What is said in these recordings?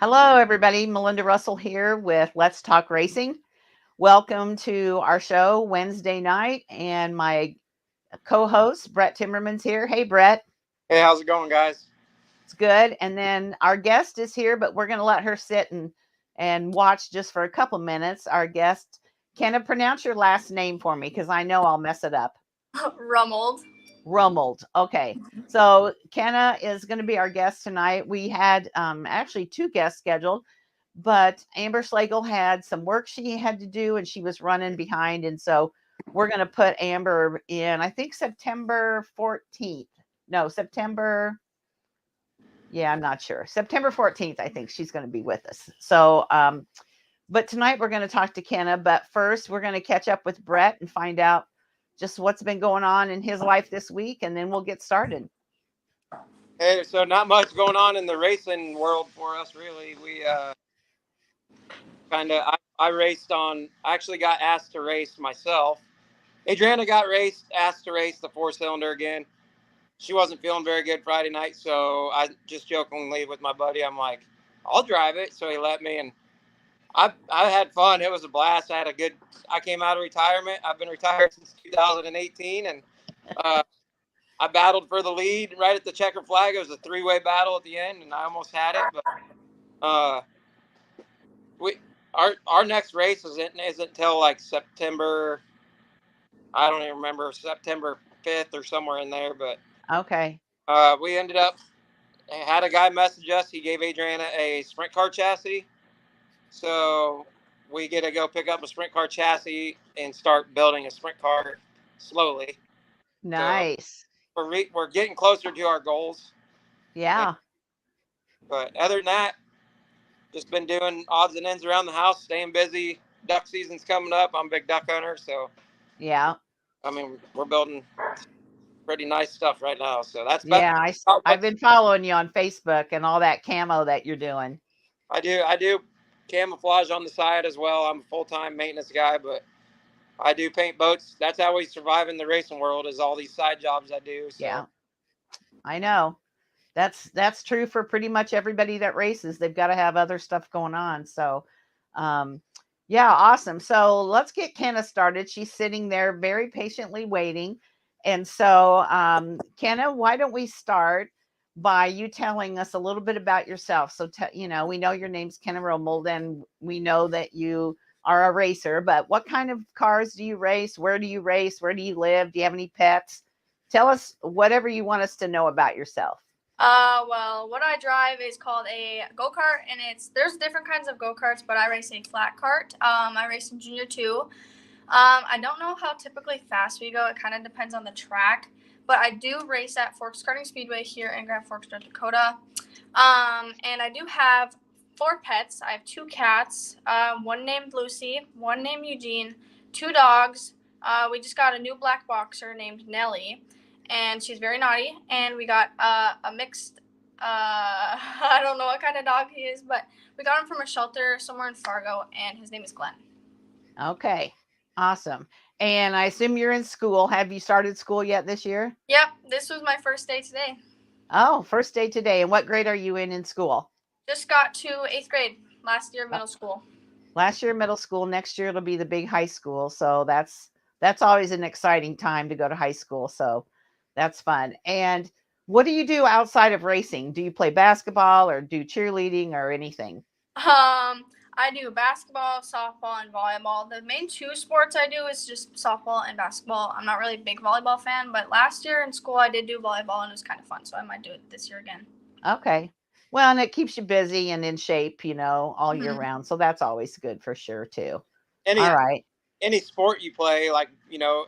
Hello, everybody. Melinda Russell here with Let's Talk Racing. Welcome to our show Wednesday night, and my co-host Brett Timmerman's here. Hey, Brett. Hey, how's it going, guys? It's good. And then our guest is here, but we're going to let her sit and watch just for a couple minutes. Our guest, Kenna, pronounce your last name for me because I know I'll mess it up. Rumuld. Rumuld. Okay. So Kenna is going to be our guest tonight. We had actually two guests scheduled, but Amber Slagle had some work she had to do and she was running behind. And so we're going to put Amber in, I think September 14th. No, September. Yeah, I'm not sure. September 14th, I think she's going to be with us. So, but tonight we're going to talk to Kenna. But first, we're going to catch up with Brett and find out just what's been going on in his life this week, and then we'll get started. Hey, so not much going on in the racing world for us, really. We I raced I actually got asked to race myself. Adriana got asked to race the four-cylinder again. She wasn't feeling very good Friday night, so I just jokingly with my buddy, I'm like, I'll drive it. So he let me, and I had fun. It was a blast. I came out of retirement. I've been retired since 2018, and I battled for the lead right at the checker flag. It was a three-way battle at the end, and I almost had it. But our next race isn't until like September. I don't even remember, September 5th or somewhere in there. But okay, we ended up had a guy message us. He gave Adriana a sprint car chassis, so we get to go pick up a sprint car chassis and start building a sprint car slowly. nice. So we're getting closer to our goals. Yeah. But other than that, just been doing odds and ends around the house, staying busy. Duck season's coming up. I'm a big duck hunter, so Yeah. I mean we're building pretty nice stuff right now. So that's Yeah, I've been following you on Facebook and all that camo that you're doing. I do camouflage on the side as well. I'm a full-time maintenance guy, but I do paint boats. That's how we survive in the racing world, is all these side jobs I do. So. Yeah, I know. That's true for pretty much everybody that races. They've got to have other stuff going on. So, yeah, awesome. So let's get Kenna started. She's sitting there very patiently waiting. And so, Kenna, why don't we start by you telling us a little bit about yourself? So, we know your name's Kenna Romuld, and we know that you are a racer, but what kind of cars do you race? Where do you race? Where do you live? Do you have any pets? Tell us whatever you want us to know about yourself. Well, what I drive is called a go-kart, and there's different kinds of go-karts, but I race a flat cart. I race in Junior 2. I don't know how typically fast we go. It kind of depends on the track, but I do race at Forks Karting Speedway here in Grand Forks, North Dakota. And I do have 4 pets. I have 2 cats, one named Lucy, one named Eugene, 2 dogs. We just got a new black boxer named Nellie, and she's very naughty. And we got a mixed, I don't know what kind of dog he is, but we got him from a shelter somewhere in Fargo, and his name is Glenn. Okay, awesome. And I assume you're in school. Have you started school yet this year? Yep, this was my first day today. Oh, first day today. And what grade are you in school? Just got to 8th grade, last year of middle school. Last year middle school. Next year it'll be the big high school. So that's always an exciting time to go to high school. So that's fun. And what do you do outside of racing? Do you play basketball or do cheerleading or anything? I do basketball, softball, and volleyball. The main 2 sports I do is just softball and basketball. I'm not really a big volleyball fan, but last year in school I did do volleyball, and it was kind of fun, so I might do it this year again. Okay. Well, and it keeps you busy and in shape, all year round. So that's always good for sure, too. All right. Any sport you play, like,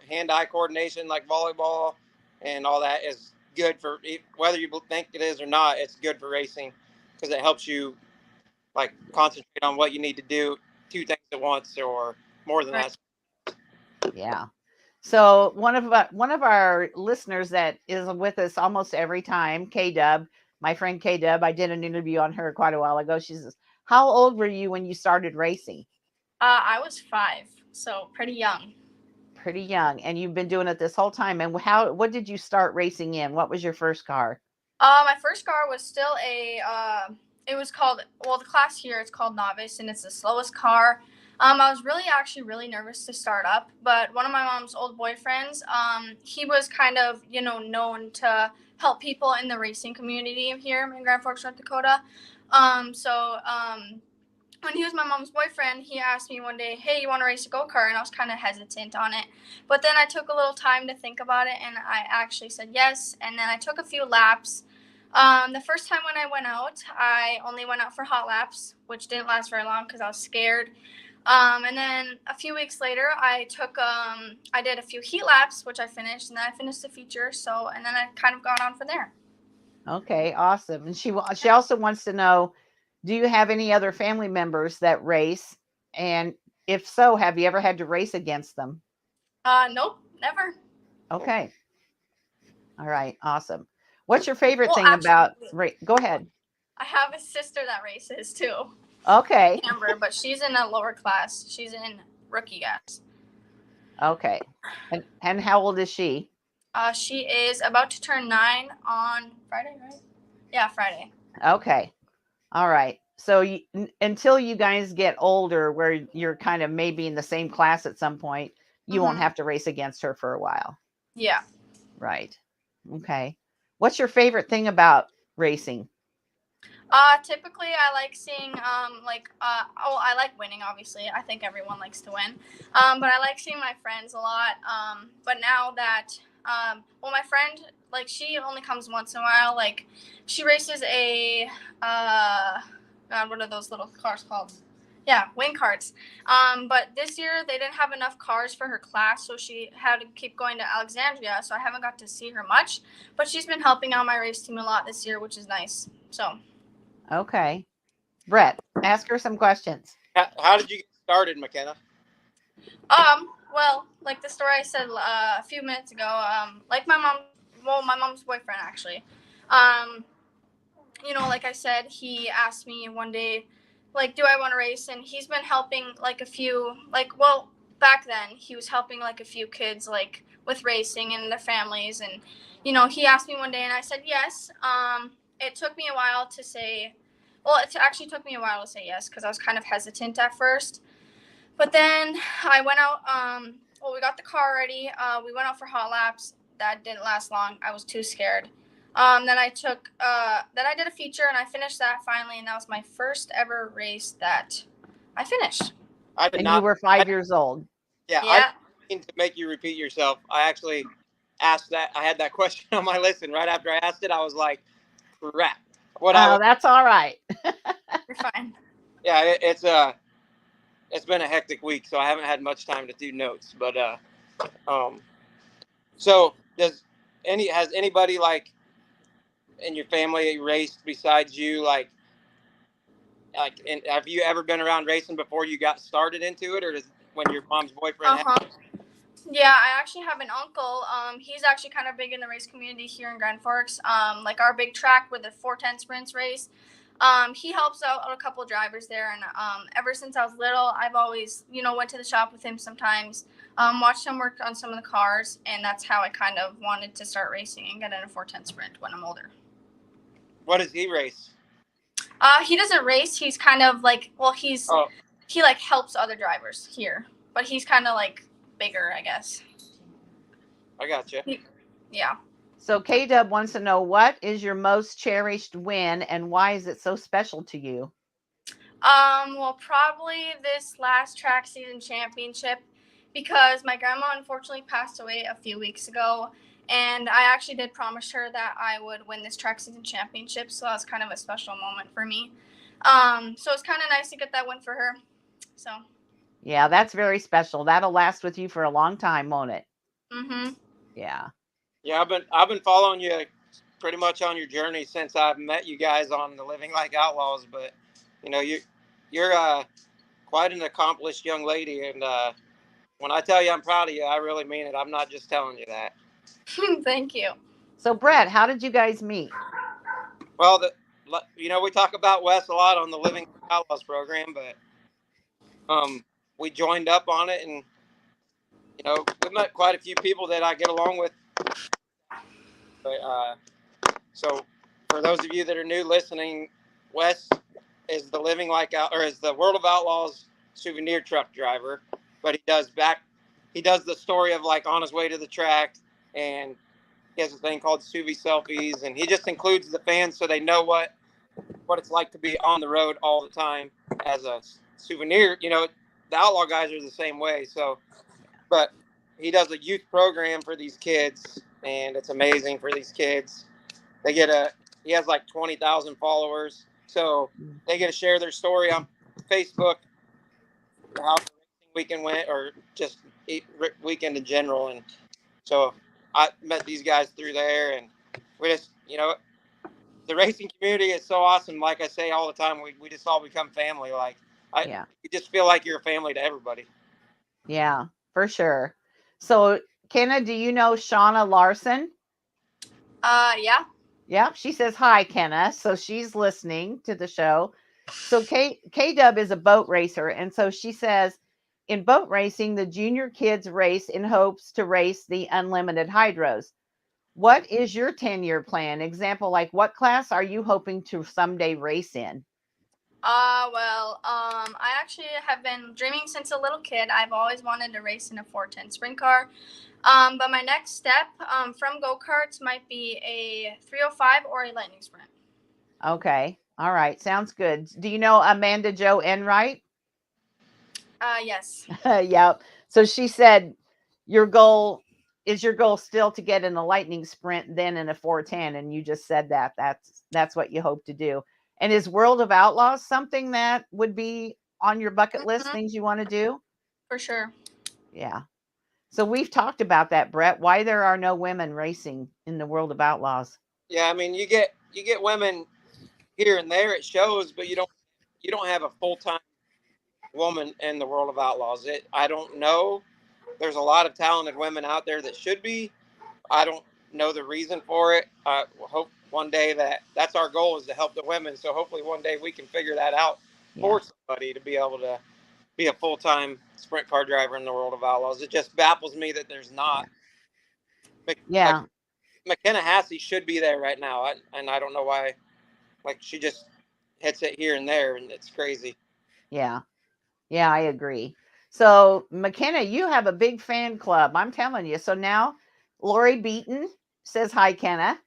hand-eye coordination, like volleyball and all that, is good for, whether you think it is or not, it's good for racing because it helps you like concentrate on what you need to do, 2 things at once or more than that. Yeah. So one of our listeners that is with us almost every time, K-Dub, my friend K-Dub, I did an interview on her quite a while ago. She says, how old were you when you started racing? I was 5, so pretty young. Pretty young. And you've been doing it this whole time. And what did you start racing in? What was your first car? My first car was still a it was called, well, the class here, it's called novice, and it's the slowest car. I was really nervous to start up, but one of my mom's old boyfriends, he was kind of, known to help people in the racing community here in Grand Forks, North Dakota. When he was my mom's boyfriend, he asked me one day, hey, you want to race a go-kart? And I was kind of hesitant on it. But then I took a little time to think about it, and I actually said yes. And then I took a few laps. The first time when I went out, I only went out for hot laps, which didn't last very long because I was scared. And then a few weeks later, I did a few heat laps, which I finished, and then I finished the feature. And then I kind of got on from there. Okay, awesome. And she also wants to know, do you have any other family members that race? And if so, have you ever had to race against them? Nope, never. Okay. All right, awesome. What's your favorite thing about race? Go ahead. I have a sister that races too. Okay. Amber, but she's in a lower class. She's in rookie gas. Okay. And how old is she? She is about to turn 9 on Friday, right? Yeah, Friday. Okay. All right. So until you guys get older, where you're kind of maybe in the same class at some point, you won't have to race against her for a while. Yeah. Right. Okay. What's your favorite thing about racing? Typically I like seeing, I like winning, obviously. I think everyone likes to win. But I like seeing my friends a lot. But now that, my friend, like, she only comes once in a while. Like, she races a, God, what are those little cars called? Yeah, wing carts. But this year they didn't have enough cars for her class, so she had to keep going to Alexandria. So I haven't got to see her much, but she's been helping out my race team a lot this year, which is nice. So. Okay. Brett, ask her some questions. How did you get started, McKenna? Well, like the story I said a few minutes ago, like my mom's boyfriend actually. Like I said, he asked me one day, like, do I want to race? And he's been helping like a few, back then he was helping like a few kids like with racing and their families, and he asked me one day and I said yes. It took me a while to say, it actually took me a while to say yes because I was kind of hesitant at first. But then I went out, we got the car ready. We went out for hot laps. That didn't last long. I was too scared. Then I did a feature and I finished that finally. And that was my first ever race that I finished. You were 5 years old. Yeah. I didn't mean to make you repeat yourself. I actually asked that. I had that question on my list. And right after I asked it, I was like, crap. That's all right. You're fine. Yeah, it's been a hectic week, so I haven't had much time to do notes. But so has anybody like in your family raced besides you? Like, and have you ever been around racing before you got started into it, or when your mom's boyfriend? Yeah, I actually have an uncle. He's actually kind of big in the race community here in Grand Forks. Like our big track with the 410 sprints race. He helps out a couple drivers there, and ever since I was little, I've always, went to the shop with him sometimes, watched him work on some of the cars, and that's how I kind of wanted to start racing and get in a 410 sprint when I'm older. What does he race? He doesn't race. He's kind of like, he like helps other drivers here, but he's kind of like bigger, I guess. I gotcha. Yeah. So K-Dub wants to know, what is your most cherished win and why is it so special to you? Well, probably this last track season championship, because my grandma unfortunately passed away a few weeks ago, and I actually did promise her that I would win this track season championship, so that was kind of a special moment for me. So it's kind of nice to get that win for her. So. Yeah, that's very special. That'll last with you for a long time, won't it? Mm-hmm. Yeah. Yeah, I've been following you pretty much on your journey since I've met you guys on the Living Like Outlaws. But you're quite an accomplished young lady, and when I tell you I'm proud of you, I really mean it. I'm not just telling you that. Thank you. So Brett, how did you guys meet? Well, we talk about Wes a lot on the Living Like Outlaws program, but we joined up on it, and we met quite a few people that I get along with. But so for those of you that are new listening, Wes is the is the World of Outlaws souvenir truck driver, but he does the story of like on his way to the track, and he has a thing called Suvi Selfies, and he just includes the fans so they know what it's like to be on the road all the time as a souvenir. The Outlaw guys are the same way. So, but he does a youth program for these kids, and it's amazing for these kids. He has like 20,000 followers, so they get to share their story on Facebook, how the racing weekend went, or just weekend in general. And so I met these guys through there, and we just, the racing community is so awesome. Like I say all the time, we just all become family. You just feel like you're a family to everybody. Yeah, for sure. So, Kenna, do you know Shauna Larson? Yeah. Yeah, she says hi, Kenna. So she's listening to the show. So K-Dub is a boat racer, and so she says, in boat racing, the junior kids race in hopes to race the unlimited hydros. What is your 10-year plan? Example, like what class are you hoping to someday race in? I actually have been dreaming since a little kid. I've always wanted to race in a 410 sprint car. But my next step from go-karts might be a 305 or a lightning sprint. Okay. All right. Sounds good. Do you know Amanda Jo Enright? Yes. Yep. So she said your goal still to get in a lightning sprint, then in a 410, and you just said that's what you hope to do. And is World of Outlaws something that would be on your bucket list, things you want to do? For sure. Yeah. So we've talked about that, Brett, why there are no women racing in the World of Outlaws. Yeah, I mean, you get women here and there at shows, but you don't have a full-time woman in the World of Outlaws. I don't know. There's a lot of talented women out there that should be. I don't know the reason for it. I hope one day that's our goal, is to help the women. So hopefully one day we can figure that out for somebody to be able to be a full-time sprint car driver in the World of Outlaws. It just baffles me that there's not. Yeah. Like, McKenna Hassey should be there right now, and I don't know why. Like, she just hits it here and there, and it's crazy. Yeah. Yeah, I agree. So, McKenna, you have a big fan club. I'm telling you. So now Lori Beaton says hi, Kenna.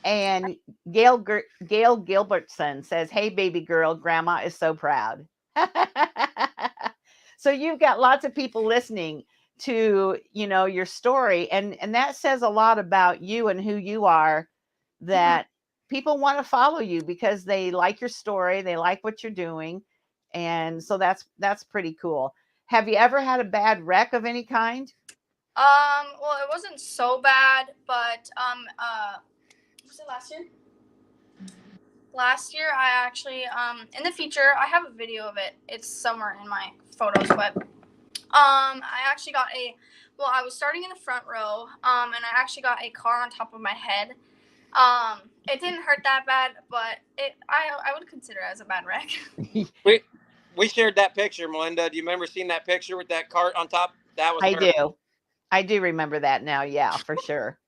And Gail Gilbertson says, hey, baby girl, grandma is so proud. So you've got lots of people listening to, your story. And that says a lot about you and who you are, that people want to follow you because they like your story. They like what you're doing. And so that's pretty cool. Have you ever had a bad wreck of any kind? Well, it wasn't so bad, but was it last year? Last year, I actually in the future, I have a video of it. It's somewhere in my photos, but I actually got I was starting in the front row, and I actually got a car on top of my head. It didn't hurt that bad, but I would consider it as a bad wreck. We shared that picture, Melinda. Do you remember seeing that picture with that cart on top? That was her. I do remember that now. Yeah, for sure.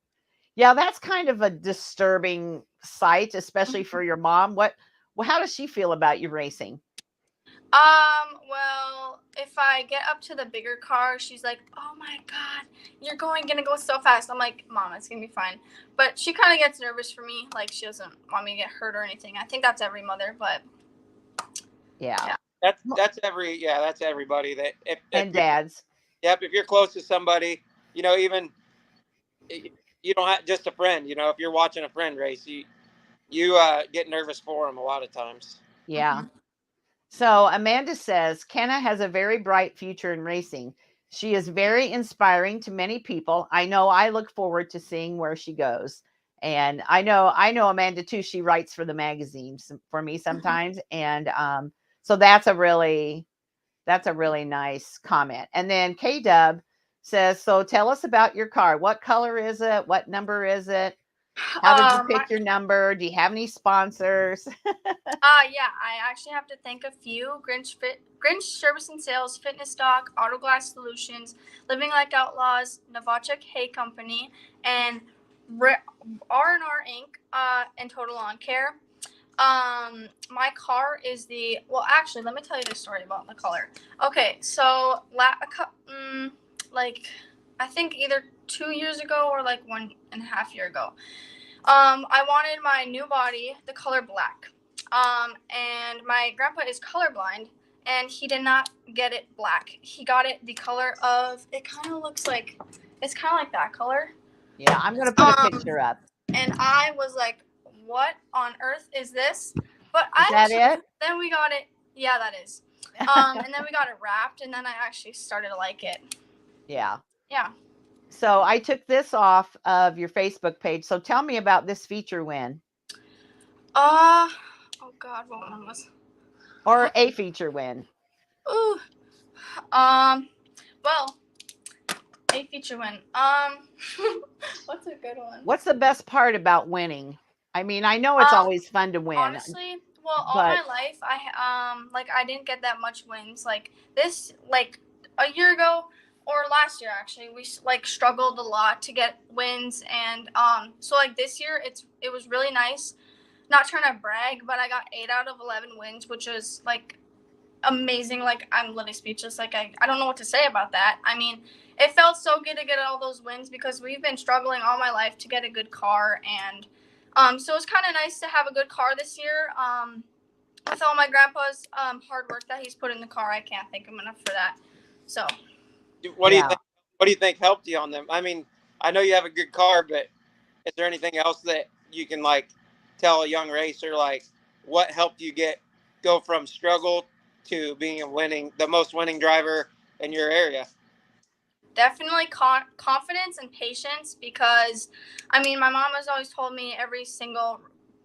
Yeah, that's kind of a disturbing sight, especially for your mom. How does she feel about you racing? Well, if I get up to the bigger car, she's like, oh my God, you're gonna go so fast. I'm like, Mom, it's gonna be fine. But she kind of gets nervous for me. Like, she doesn't want me to get hurt or anything. I think that's every mother, but yeah. That's everybody that and dads. Yep. If you're close to somebody, even you don't have just a friend, if you're watching a friend race, you get nervous for them a lot of times. Yeah. So Amanda says, Kenna has a very bright future in racing. She is very inspiring to many people. I know I look forward to seeing where she goes. And I know Amanda too. She writes for the magazines for me sometimes. And so that's a really nice comment. And then K-Dub says, so tell us about your car. What color is it? What number is it? How did you pick your number? Do you have any sponsors? Yeah, I actually have to thank a few: Grinch Service and Sales, Fitness Stock, Autoglass Solutions, Living Like Outlaws, Novacek Hay Company, and R&R Inc. And Total Lawn Care. My car is well, actually, let me tell you the story about the color. Okay, so like I think either 2 years ago or like 1.5 years ago, I wanted my new body the color black. And my grandpa is colorblind, and he did not get it black. He got it the color of, it's kind of like that color. Yeah, I'm gonna put a picture up. And I was like, what on earth is this? But Is that it? Then we got it. Yeah, that is. And then we got it wrapped, and then I actually started to like it. Yeah. Yeah. So I took this off of your Facebook page. So tell me about this feature win. Oh God, what one was? Or a feature win. Ooh. Well, a feature win. What's a good one? What's the best part about winning? I mean, I know it's always fun to win. Honestly, well, all my life, I didn't get that much wins. Like this, like a year ago or last year, actually, we like struggled a lot to get wins, and so like this year, it was really nice. Not trying to brag, but I got 8 out of 11 wins, which is like amazing. Like I'm literally speechless. Like I don't know what to say about that. I mean, it felt so good to get all those wins because we've been struggling all my life to get a good car, and so it's kind of nice to have a good car this year. With all my grandpa's hard work that he's put in the car, I can't thank him enough for that. So, what do you think? What do you think helped you on them? I mean, I know you have a good car, but is there anything else that you can like tell a young racer, like what helped you go from struggle to being the most winning driver in your area? Definitely confidence and patience, because I mean, my mom has always told me every single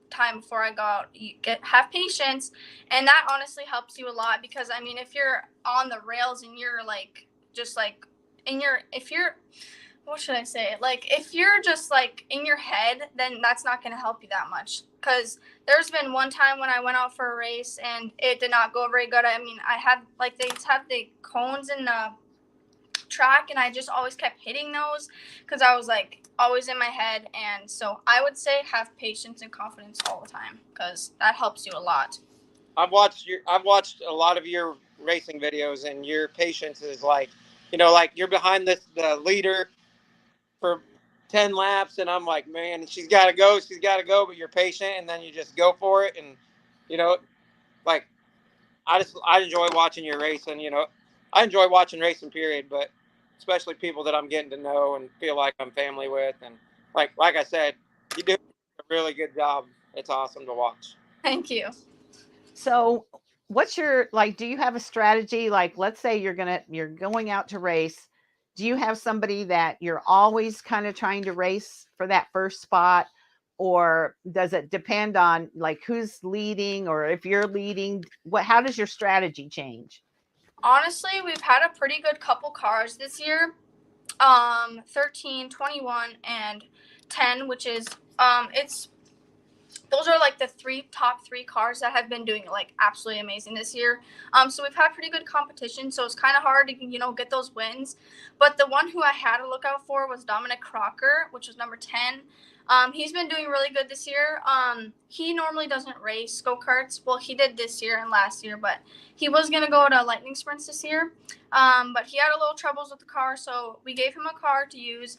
time before I go out, have patience, and that honestly helps you a lot. Because I mean, if you're on the rails and you're like just like what should I say? Like if you're just like in your head, then that's not going to help you that much. Because there's been one time when I went out for a race and it did not go very good. I mean, I had like they have the cones in the track, and I just always kept hitting those because I was like always in my head. And so I would say have patience and confidence all the time, because that helps you a lot. I've watched a lot of your racing videos, and your patience is like, like you're behind the leader for 10 laps, and I'm like, man, she's got to go, but you're patient, and then you just go for it. And like I enjoy watching your racing. I enjoy watching racing, period, but especially people that I'm getting to know and feel like I'm family with. And like I said, you do a really good job. It's awesome to watch. Thank you. So what's your, like, do you have a strategy? Like, let's say you're going out to race. Do you have somebody that you're always kind of trying to race for that first spot? Or does it depend on like who's leading, or if you're leading, how does your strategy change? Honestly, we've had a pretty good couple cars this year. 13, 21, and 10, which is those are like the top three cars that have been doing like absolutely amazing this year. So we've had pretty good competition, so it's kind of hard to get those wins. But the one who I had to look out for was Dominic Crocker, which was number 10. He's been doing really good this year. He normally doesn't race go-karts. Well, he did this year and last year, but he was going to go to lightning sprints this year. But he had a little troubles with the car, so we gave him a car to use.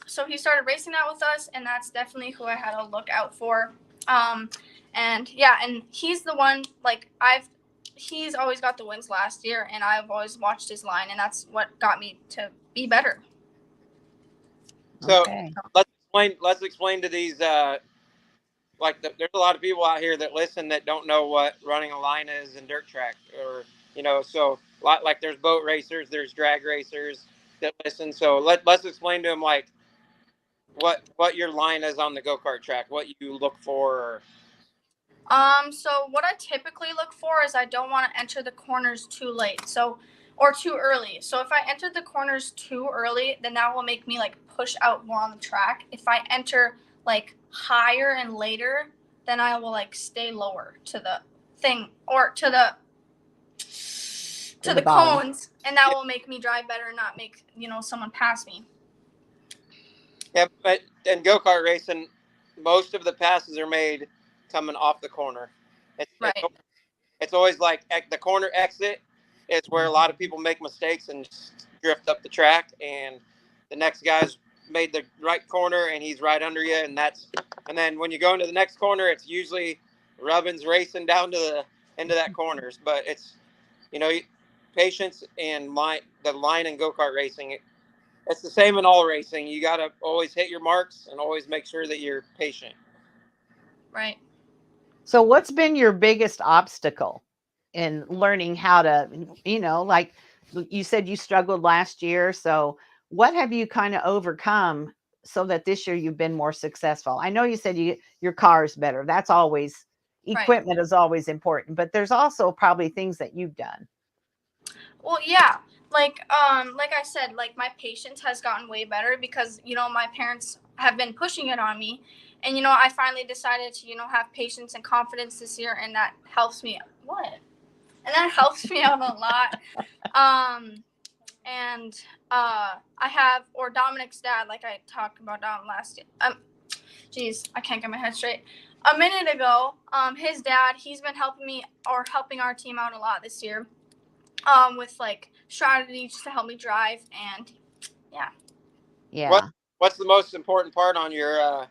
So he started racing that with us, and that's definitely who I had to look out for. And he's the one, like, he's always got the wins last year, and I've always watched his line, and that's what got me to be better. So let's explain to these, there's a lot of people out here that listen that don't know what running a line is in dirt track, or, so like there's boat racers, there's drag racers that listen. So let's explain to them, like, what your line is on the go-kart track, what you look for. So what I typically look for is I don't want to enter the corners too late, or too early. So if I enter the corners too early, then that will make me like push out more on the track. If I enter like higher and later, then I will like stay lower to the thing, or to the cones, and that will make me drive better and not make someone pass me. Yeah, but in go-kart racing, most of the passes are made coming off the corner. It's, Right. it's always like the corner exit is where a lot of people make mistakes and just drift up the track, and the next guy's made the right corner and he's right under you, and then when you go into the next corner, it's usually Rubbin's racing down to into that corners. But it's, you know, patience and the line and go-kart racing. It's the same in all racing. You got to always hit your marks and always make sure that you're patient. Right. So what's been your biggest obstacle in learning how to, like you said, you struggled last year. So what have you kind of overcome so that this year you've been more successful? I know you said your car is better. That's always, equipment is always important, but there's also probably things that you've done. Well, yeah. Like I said, like my patience has gotten way better because, my parents have been pushing it on me. And, I finally decided to, have patience and confidence this year. And that helps me. What? And that helps me out a lot. Dominic's dad, like I talked about last year. Geez, I can't get my head straight. A minute ago, his dad, he's been helping our team out a lot this year. With like strategies to help me drive, and yeah. What's the most important part on your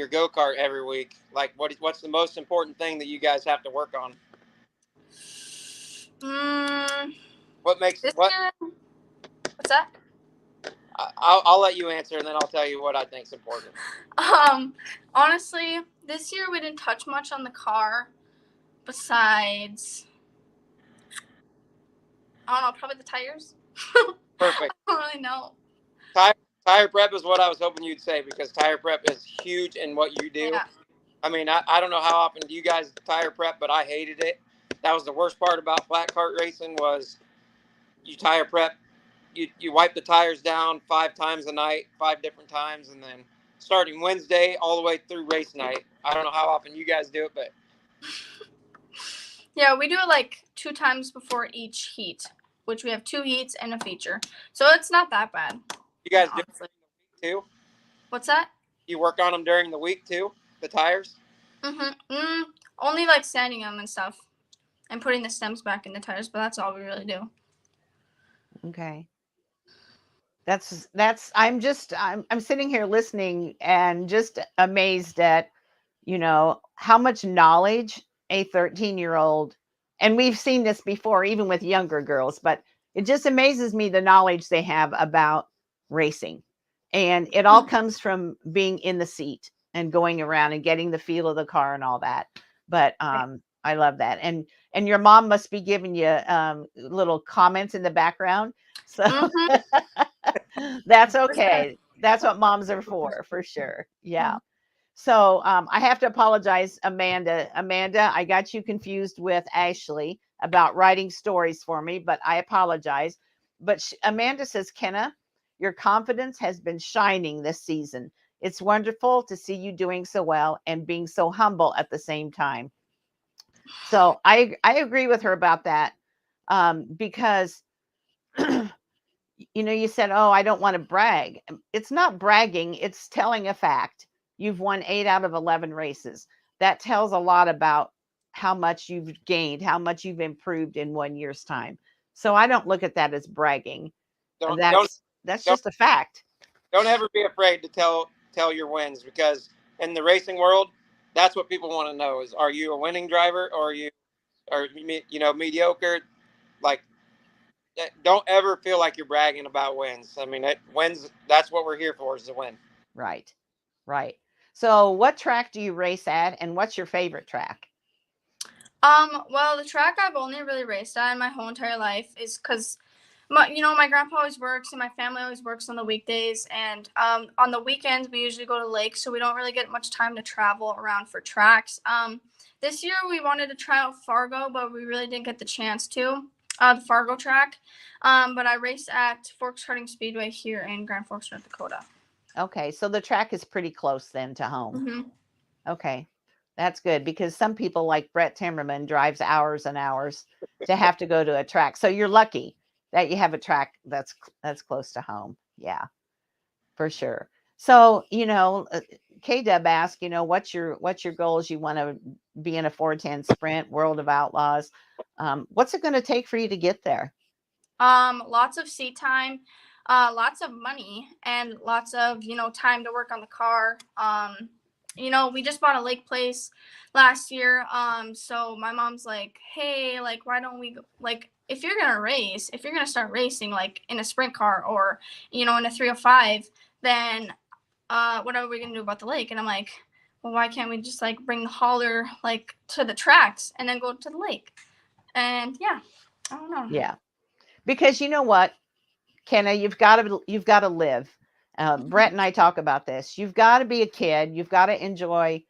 go-kart every week? Like what's the most important thing that you guys have to work on? What makes what? What's that? I'll let you answer, and then I'll tell you what I think's important. Honestly, this year we didn't touch much on the car, besides, I don't know, probably the tires. Perfect. I don't really know. Tire prep is what I was hoping you'd say, because tire prep is huge in what you do. Yeah. I mean, I don't know how often you guys tire prep, but I hated it. That was the worst part about flat kart racing, was you tire prep. You wipe the tires down 5 times a night, 5 different times, and then starting Wednesday all the way through race night. I don't know how often you guys do it, but yeah, we do it like 2 times before each heat, which we have 2 heats and a feature, so it's not that bad. You guys do it too? What's that? You work on them during the week too, the tires? Only like sanding them and stuff, and putting the stems back in the tires, but that's all we really do. Okay. I'm sitting here listening and just amazed at, how much knowledge a 13-year-old, and we've seen this before, even with younger girls, but it just amazes me the knowledge they have about racing. And it all comes from being in the seat and going around and getting the feel of the car and all that. But I love that. And your mom must be giving you little comments in the background. So that's okay. That's what moms are for sure. Yeah. So I have to apologize, Amanda. Amanda, I got you confused with Ashley about writing stories for me, but I apologize. But Amanda says, Kenna, your confidence has been shining this season. It's wonderful to see you doing so well and being so humble at the same time. So I agree with her about that, because you said, oh, I don't want to brag. It's not bragging. It's telling a fact. You've won 8 out of 11 races. That tells a lot about how much you've gained, how much you've improved in 1 year's time. So I don't look at that as bragging. That's just a fact. Don't ever be afraid to tell your wins, because in the racing world, that's what people want to know is, are you a winning driver, or are you mediocre? Like, don't ever feel like you're bragging about wins. I mean, wins, that's what we're here for, is to win. Right. So what track do you race at, and what's your favorite track? Well, the track I've only really raced at in my whole entire life is because my grandpa always works and my family always works on the weekdays, and on the weekends we usually go to lakes, so we don't really get much time to travel around for tracks. This year we wanted to try out Fargo, but we really didn't get the chance to, the Fargo track. But I raced at Forks Karting Speedway here in Grand Forks, North Dakota. Okay, so the track is pretty close then to home. Mm-hmm. Okay, that's good, because some people like Brett Timmerman drives hours and hours to have to go to a track. So you're lucky that you have a track that's close to home. Yeah, for sure. So, K-Dub asked, what's your goals? You want to be in a 410 sprint, World of Outlaws. What's it going to take for you to get there? Lots of seat time, lots of money, and lots of, time to work on the car. We just bought a lake place last year. So my mom's like, hey, like, why don't we, like, if you're going to start racing, like in a sprint car or, in a 305, then, what are we going to do about the lake? And I'm like, well, why can't we just like bring the hauler like to the tracks and then go to the lake? And yeah, I don't know. Yeah. Because you know what, Kenna, you've got to live. Brett and I talk about this. You've got to be a kid. You've got to enjoy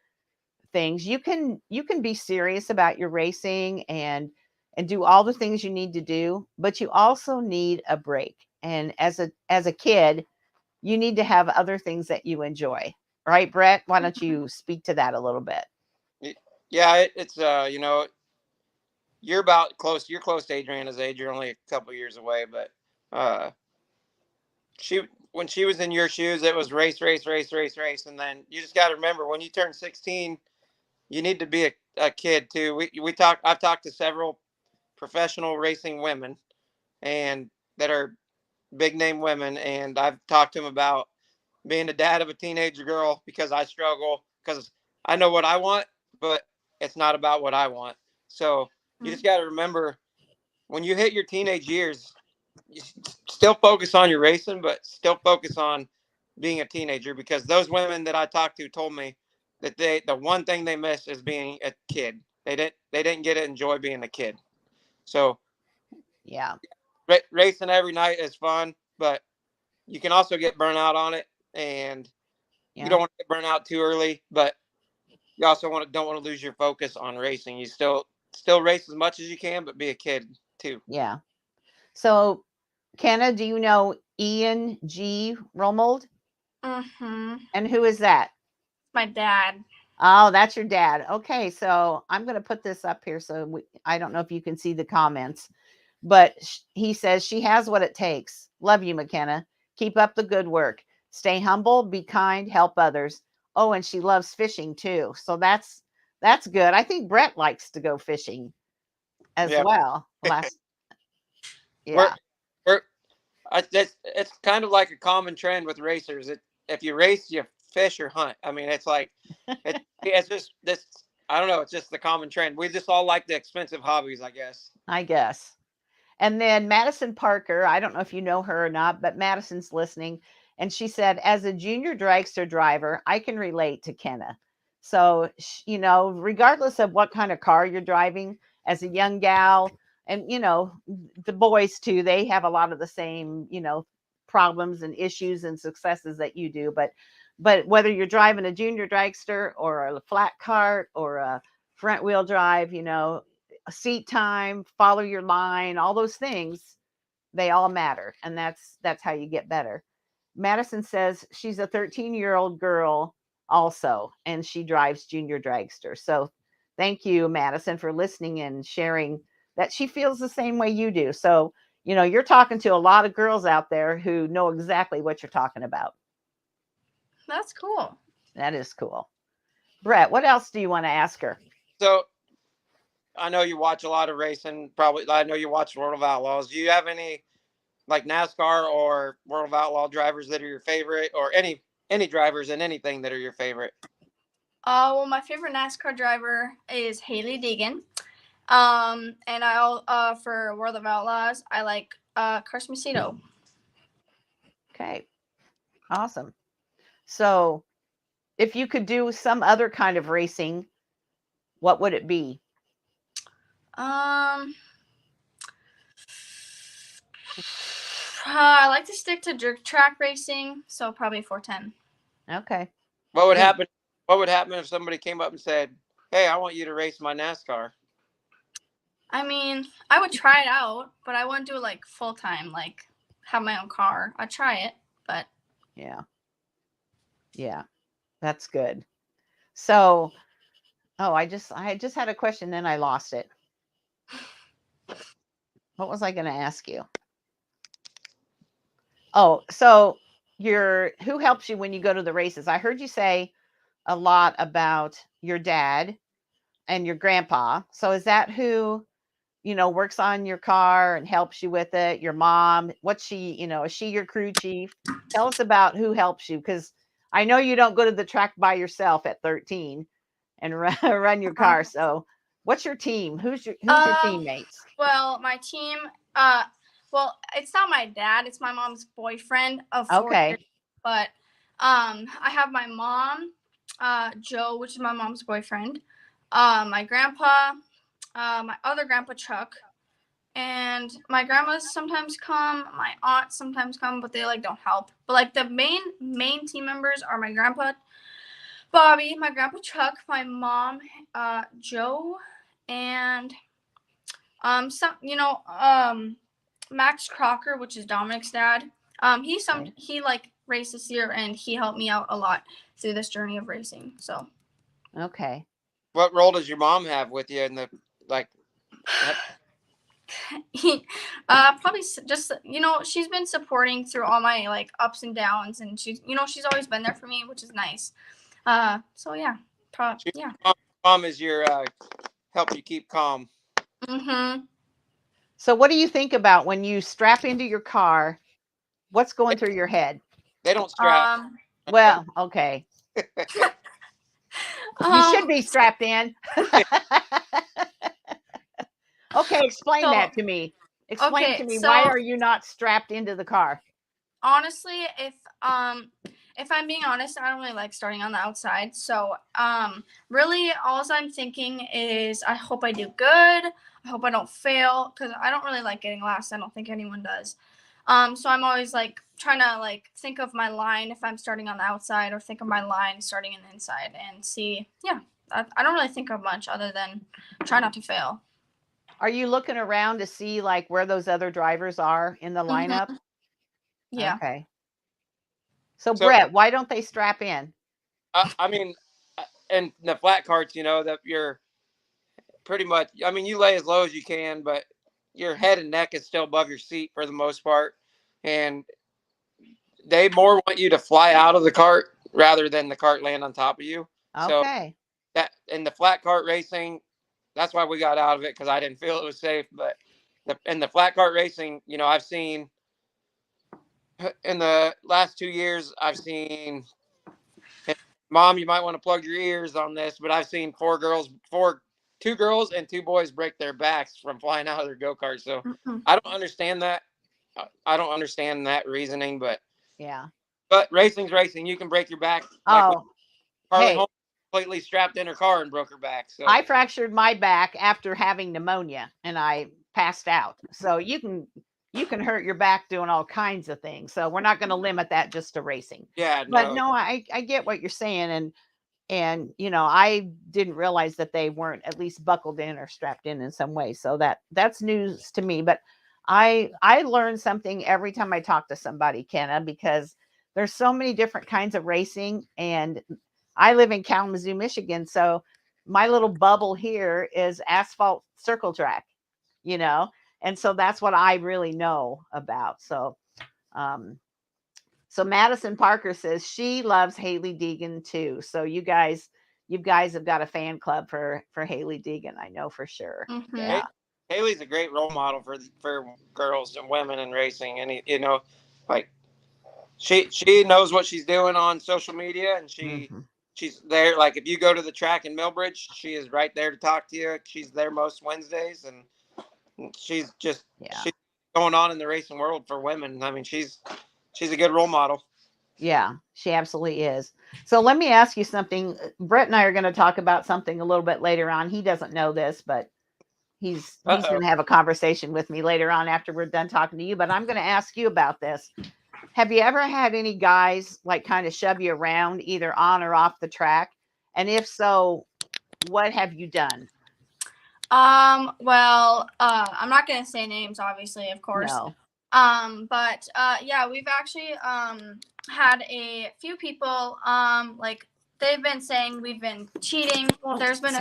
things. You can be serious about your racing and do all the things you need to do, but you also need a break. And as a kid, you need to have other things that you enjoy. Right, Brett? Why don't you speak to that a little bit? Yeah, it's you're close to Adriana's age. You're only a couple years away, but when she was in your shoes, it was race, and then you just got to remember when you turn 16, you need to be a kid too. I've talked to several professional racing women, and that are big name women, and I've talked to them about being the dad of a teenager girl because I struggle because I know what I want, but it's not about what I want. So you just got to remember when you hit your teenage years, you still focus on your racing, but still focus on being a teenager, because those women that I talked to told me that the one thing they miss is being a kid. They didn't get to enjoy being a kid. So Yeah, racing every night is fun, but you can also get burnt out on it, and you don't want to get burnt out too early, but you also don't want to lose your focus on racing. You still race as much as you can, but be a kid too. Yeah. So, Kenna, do you know Ian G. Romuld? Mm-hmm. And who is that? My dad. Oh, that's your dad. Okay, so I'm going to put this up here. So I don't know if you can see the comments, but he says she has what it takes. Love you, McKenna. Keep up the good work. Stay humble, be kind, help others. Oh, and she loves fishing too. So that's good. I think Brett likes to go fishing as well. Yeah. It's kind of like a common trend with racers. If you race, you fish or hunt. I mean, it's like it's just this. I don't know. It's just the common trend. We just all like the expensive hobbies, I guess. I guess. And then Madison Parker, I don't know if you know her or not, but Madison's listening. And she said, as a junior dragster driver, I can relate to Kenna. So, regardless of what kind of car you're driving, as a young gal, and, the boys too, they have a lot of the same, problems and issues and successes that you do. But whether you're driving a junior dragster or a flat cart or a front wheel drive, seat time, follow your line, all those things, they all matter. And that's how you get better. Madison says she's a 13-year-old girl also, and she drives junior dragster. So thank you, Madison, for listening and sharing that she feels the same way you do. So, you're talking to a lot of girls out there who know exactly what you're talking about. That's cool. That is cool. Brett, what else do you want to ask her? So I know you watch a lot of racing. Probably, I know you watch World of Outlaws. Do you have any like NASCAR or World of Outlaw drivers that are your favorite, or any drivers in anything that are your favorite? Well, my favorite NASCAR driver is Haley Deegan. And for World of Outlaws, I like Carson Gillican. Okay, awesome. So, if you could do some other kind of racing, what would it be? I like to stick to dirt track racing, so probably 410. Okay. What would happen? What would happen if somebody came up and said, "Hey, I want you to race my NASCAR"? I mean, I would try it out, but I wouldn't do it like full time, like have my own car. I'd try it, but yeah, that's good. So, I just had a question, then I lost it. What was I going to ask you? Oh, so who helps you when you go to the races? I heard you say a lot about your dad and your grandpa. So is that who, works on your car and helps you with it? Your mom? What's she, is she your crew chief? Tell us about who helps you, because I know you don't go to the track by yourself at 13 and run your car. So what's your team? Who's your teammates? Well, my team, well, it's not my dad, it's my mom's boyfriend of 4 years. Okay. But I have my mom, Joe, which is my mom's boyfriend, my grandpa, my other grandpa, Chuck, and my grandmas sometimes come, my aunts sometimes come, but they don't help. But the main team members are my grandpa Bobby, my grandpa Chuck, my mom, Joe, and Max Crocker, which is Dominic's dad. He races here, and he helped me out a lot through this journey of racing. So. Okay. What role does your mom have with you in the He probably just she's been supporting through all my ups and downs, and she's always been there for me, which is nice. So yeah, yeah. Mom is your help you keep calm. Mm-hmm. So what do you think about when you strap into your car? What's going through your head? They don't strap. Well, okay. You should be strapped in. Okay, explain that to me. Explain to me, why are you not strapped into the car? Honestly, if I'm being honest, I don't really like starting on the outside. So really all I'm thinking is I hope I do good. I hope I don't fail, because I don't really like getting last. I don't think anyone does. So I'm always trying to think of my line if I'm starting on the outside, or think of my line starting in the inside, and see. Yeah, I don't really think of much other than try not to fail. Are you looking around to see where those other drivers are in the lineup? Mm-hmm. Yeah. Okay. So Brett, why don't they strap in? I mean, and the flat carts, that you're pretty much, you lay as low as you can, but your head and neck is still above your seat for the most part. And they more want you to fly out of the cart rather than the cart land on top of you. Okay. So that in the flat cart racing, that's why we got out of it, because I didn't feel it was safe. But in the flat cart racing, I've seen in the last 2 years, I've seen, Mom, you might want to plug your ears on this, but I've seen 2 girls and 2 boys break their backs from flying out of their go-kart. So I don't understand that. I don't understand that reasoning, but yeah. But racing's racing. You can break your back. Carly Holmes completely strapped in her car and broke her back. So I fractured my back after having pneumonia, and I passed out. So you can hurt your back doing all kinds of things. So we're not going to limit that just to racing. Yeah, but no, I get what you're saying, and I didn't realize that they weren't at least buckled in or strapped in some way. So that's news to me. But I learn something every time I talk to somebody, Kenna, because there's so many different kinds of racing, and I live in Kalamazoo, Michigan. So my little bubble here is asphalt circle track, and so that's what I really know about. So, so Madison Parker says she loves Haley Deegan too. So you guys have got a fan club for Haley Deegan. I know for sure. Mm-hmm. Yeah. Haley's a great role model for girls and women in racing. And, she knows what she's doing on social media, and she's there. If you go to the track in Millbridge, she is right there to talk to you. She's there most Wednesdays, and she's just she's going on in the racing world for women. I mean, she's a good role model. Yeah, she absolutely is. So let me ask you something. Brett and I are going to talk about something a little bit later on. He doesn't know this, but he's going to have a conversation with me later on after we're done talking to you. But I'm going to ask you about this. Have you ever had any guys kind of shove you around either on or off the track? And if so, what have you done? Well, I'm not going to say names, obviously, of course. No. But yeah, we've actually had a few people they've been saying we've been cheating. Well, there's been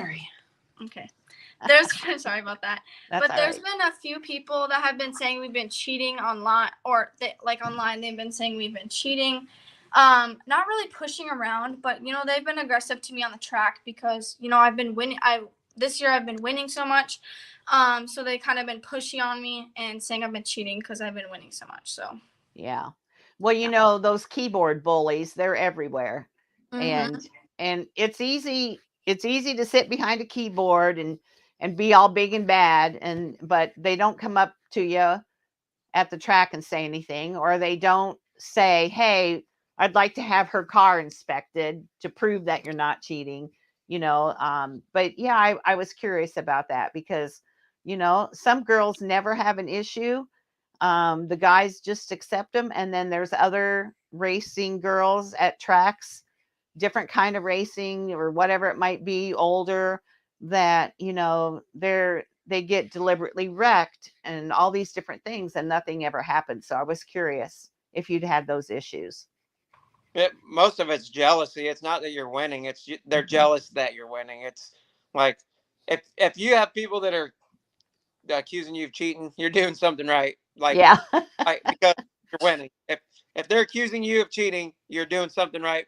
Sorry about that. That's But all there's right. been a few people that have been saying we've been cheating online, or online they've been saying we've been cheating. Not really pushing around, but they've been aggressive to me on the track because I've been winning. This year I've been winning so much. So they kind of been pushy on me and saying I've been cheating because I've been winning so much. So Yeah. Well, those keyboard bullies, they're everywhere. Mhm. And it's easy to sit behind a keyboard and be all big and bad, but they don't come up to you at the track and say anything, or they don't say, "Hey, I'd like to have her car inspected to prove that you're not cheating." But yeah, I was curious about that because some girls never have an issue. The guys just accept them, and then there's other racing girls at tracks, different kind of racing or whatever it might be, older, that they get deliberately wrecked and all these different things, and nothing ever happens. So I was curious if you'd had those issues. Most of it's jealousy. It's not that you're winning. They're jealous that you're winning. It's like if you have people that are accusing you of cheating, you're doing something right. Yeah. Because you're winning. If they're accusing you of cheating, you're doing something right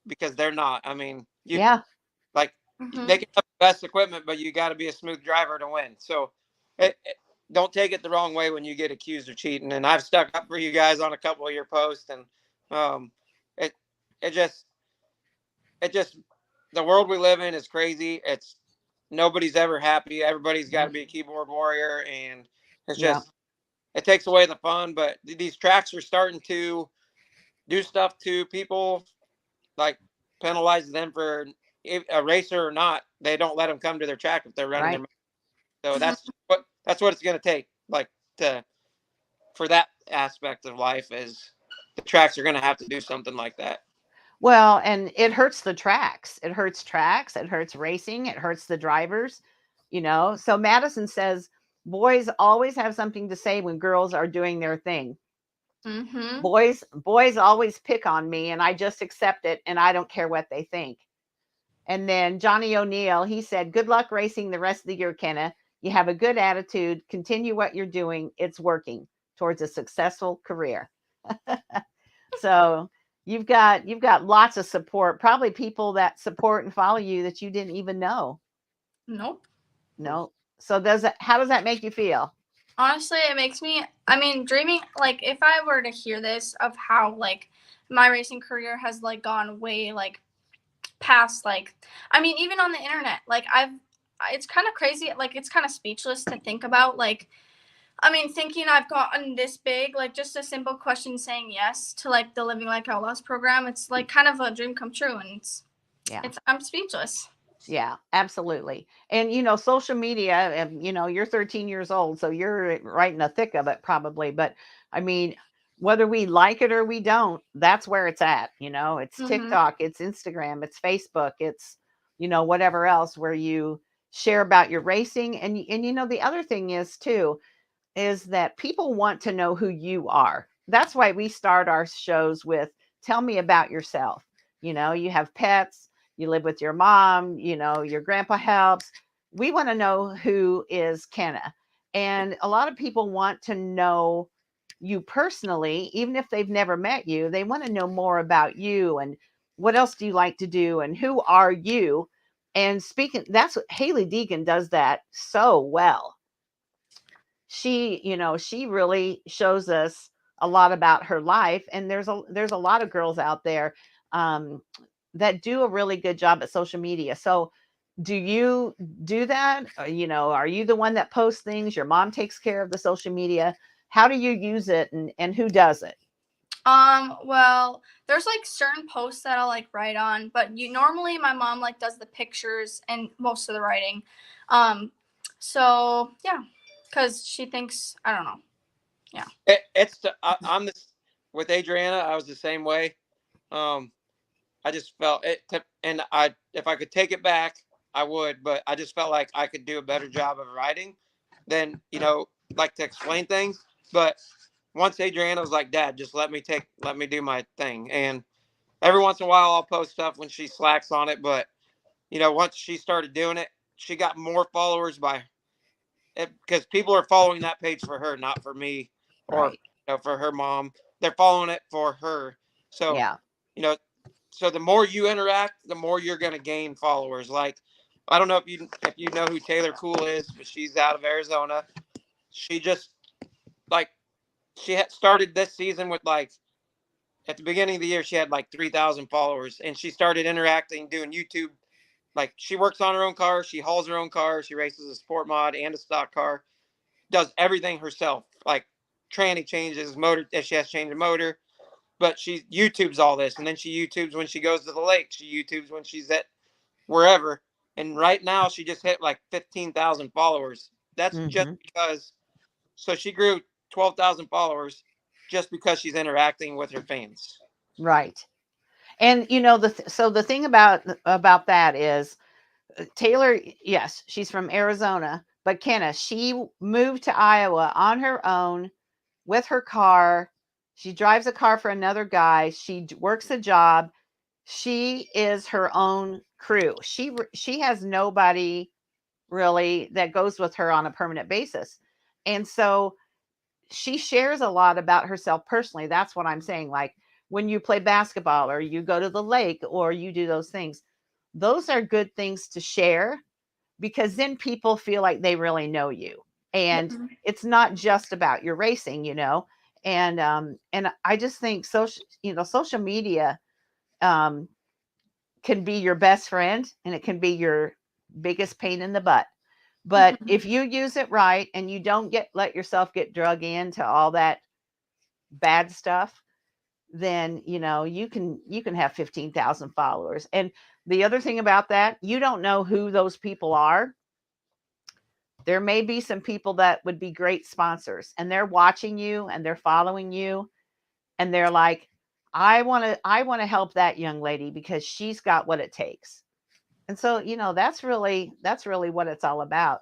because they're not. I mean, Yeah. like Mhm. they can have the best equipment, but you got to be a smooth driver to win. So don't take it the wrong way when you get accused of cheating. And I've stuck up for you guys on a couple of your posts, and um, it it just it just the world we live in is crazy. It's nobody's ever happy. Everybody's got to be a keyboard warrior, and it's Yeah. just it takes away the fun. But these tracks are starting to do stuff to people, like penalize them for if a racer or not. They don't let them come to their track if they're running Right. their. So Mhm. that's what it's going to take. Like to for that aspect of life is the tracks are going to have to do something like that. Well, and it hurts the tracks. It hurts tracks. It hurts racing. It hurts the drivers. So Madison says boys always have something to say when girls are doing their thing. Mhm. Boys always pick on me, and I just accept it, and I don't care what they think. And then Johnny O'Neill, he said, "Good luck racing the rest of the year, Kenna. You have a good attitude. Continue what you're doing. It's working towards a successful career." So you've got lots of support, probably people that support and follow you that you didn't even know. Nope. No. So how does that make you feel? Honestly, it makes me, dreaming, like, if I were to hear this of how, like, my racing career has, like, gone way, like, past, like, even on the internet, like, it's kind of crazy, like, it's kind of speechless to think about, like, thinking I've gotten this big, like, just a simple question saying yes to, like, the Living Like Outlaws program, it's, like, kind of a dream come true, and Yeah. I'm speechless. Yeah, absolutely. And social media, and you're 13 years old, so you're right in the thick of it probably. But I mean, whether we like it or we don't, that's where it's at. It's Mm-hmm. TikTok, it's Instagram, it's Facebook, it's whatever else where you share about your racing. And the other thing is too, is that people want to know who you are. That's why we start our shows with, "Tell me about yourself." You have pets, you live with your mom, your grandpa helps. We want to know who is Kenna. And a lot of people want to know you personally, even if they've never met you. They want to know more about you and what else do you like to do and who are you. And speaking, that's what Haley Deegan does that so well. She really shows us a lot about her life, and there's a lot of girls out there um, that do a really good job at social media. So do you do that? Are you the one that posts things? Your mom takes care of the social media. How do you use it, and who does it? Well, there's like certain posts that I'll like write on, but normally my mom like does the pictures and most of the writing. So yeah, because she thinks I don't know. Yeah. I'm this with Adriana. I was the same way. Um, I just felt it, and if I could take it back, I would. But I just felt like I could do a better job of writing than like to explain things. But once Adriana was like, "Dad, just let me do my thing," and every once in a while I'll post stuff when she slacks on it. But once she started doing it, she got more followers by it, because people are following that page for her, not for me or Right. for her mom. They're following it for her. So, Yeah. so the more you interact, the more you're going to gain followers. Like, I don't know if you know who Taylor Cool is, but she's out of Arizona. She just like she had started this season with like at the beginning of the year she had like 3,000 followers, and she started interacting, doing YouTube. Like, she works on her own car, she hauls her own car, she races a sport mod and a stock car, does everything herself, like tranny changes, motor if she has to change a motor. But she YouTubes all this, and then she YouTubes when she goes to the lake. She YouTubes when she's at wherever. And right now, she just hit like 15,000 followers. That's just Mm-hmm. because. So she grew 12,000 followers just because she's interacting with her fans. Right. And so the thing about that is Taylor, yes, she's from Arizona, but Kenna, she moved to Iowa on her own with her car. She drives a car for another guy. She works a job. She is her own crew. She has nobody really that goes with her on a permanent basis. And so she shares a lot about herself personally. That's what I'm saying. Like, when you play basketball or you go to the lake or you do those things, those are good things to share, because then people feel like they really know you. And Mhm. it's not just about your racing, and I just think social media um, can be your best friend, and it can be your biggest pain in the butt. But Mhm. if you use it right and you don't let yourself get drug into all that bad stuff, then you can have 15,000 followers. And the other thing about that, you don't know who those people are. There may be some people that would be great sponsors, and they're watching you and they're following you, and they're like, I want to help that young lady because she's got what it takes. And so, that's really what it's all about.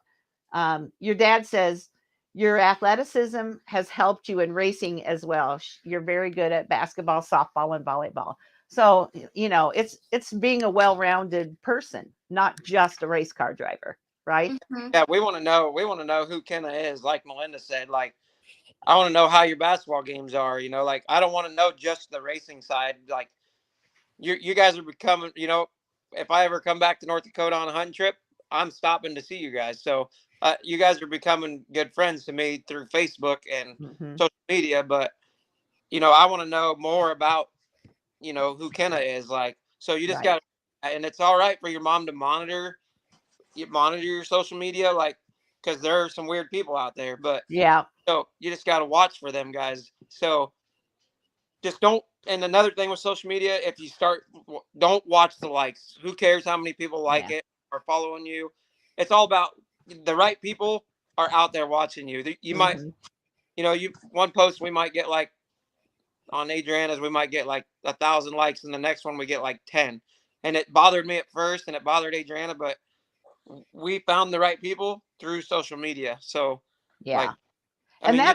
Your dad says your athleticism has helped you in racing as well. You're very good at basketball, softball, and volleyball. So, it's being a well-rounded person, not just a race car driver, right? Mhm. Yeah, we want to know. We want to know who Kenna is. Like Melinda said, like, I want to know how your basketball games are. Like, I don't want to know just the racing side. Like, you guys are becoming. If I ever come back to North Dakota on a hunting trip, I'm stopping to see you guys. So you guys are becoming good friends to me through Facebook and Mm-hmm. social media. But I want to know more about who Kenna is. Like, so you just Right. got, and it's all right for your mom to monitor your social media, like, because there are some weird people out there. But Yeah. so you just got to watch for them guys. So just don't. And another thing with social media, if you don't watch the likes. Who cares how many people like Yeah. it or following you? It's all about the right people are out there watching you. You might, Mm-hmm. one post we might get like on Adriana's, we might get like 1,000 likes, and the next one we get like 10. And it bothered me at first, and it bothered Adriana, but we found the right people through social media. So, like, Yeah. I And mean,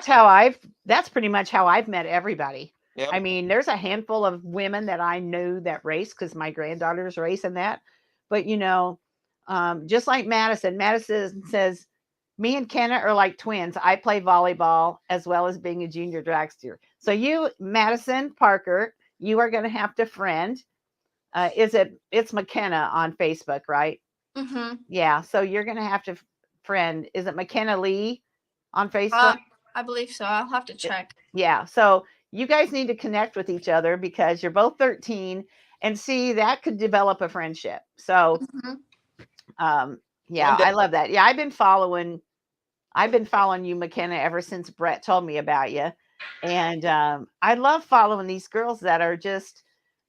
that's pretty much how I've met everybody. yep, I mean, there's a handful of women that I knew that race because my granddaughters race in that. But just like Madison says, me and Kenna are like twins. I play volleyball as well as being a junior dragster. So you, Madison Parker, you are going to have to friend. It's McKenna on Facebook, right? Mhm. Yeah. So you're going to have to friend. Is it McKenna Lee on Facebook? Uh, I believe so. I'll have to check. Yeah. So you guys need to connect with each other because you're both 13, and see that could develop a friendship. So, Mhm. yeah, one day. I love that. Yeah, I've been following you, McKenna, ever since Brett told me about you. And I love following these girls that are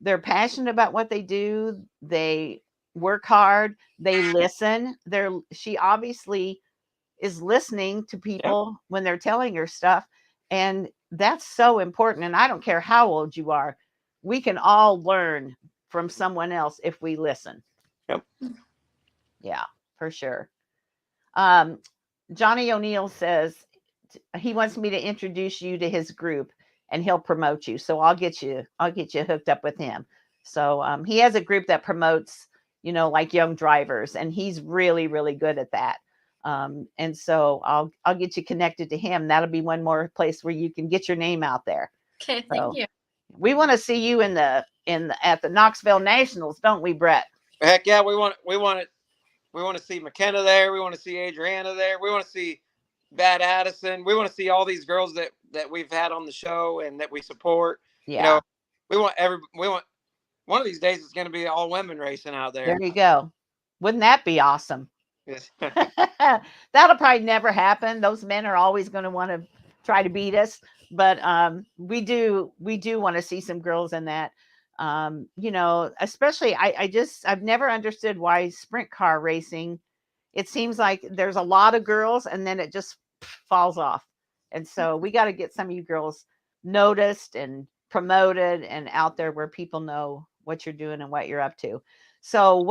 they're passionate about what they do. They work hard. They listen. She obviously is listening to Yep. people when they're telling her stuff. And that's so important. And I don't care how old you are, we can all learn from someone else if we listen. Yep. Yeah, for sure. Um, Johnny O'Neill says he wants me to introduce you to his group and he'll promote you. So I'll get you hooked up with him. So he has a group that promotes like young drivers, and he's really, really good at that. And so I'll get you connected to him. That'll be one more place where you can get your name out there. Okay, thank you. We want to see you at the Knoxville Nationals, don't we, Brett? Heck yeah, we want to see McKenna there. We want to see Adriana there. We want to see Bad Addison. We want to see all these girls that we've had on the show and that we support. Yeah. We want one of these days it's going to be all women racing out there. There you go. Wouldn't that be awesome? Yes. That'll probably never happen. Those men are always going to want to try to beat us, but we do want to see some girls in that. Especially I've never understood why sprint car racing, it seems like there's a lot of girls and then it just falls off. And so we got to get some of you girls noticed and promoted and out there where people know what you're doing and what you're up to. So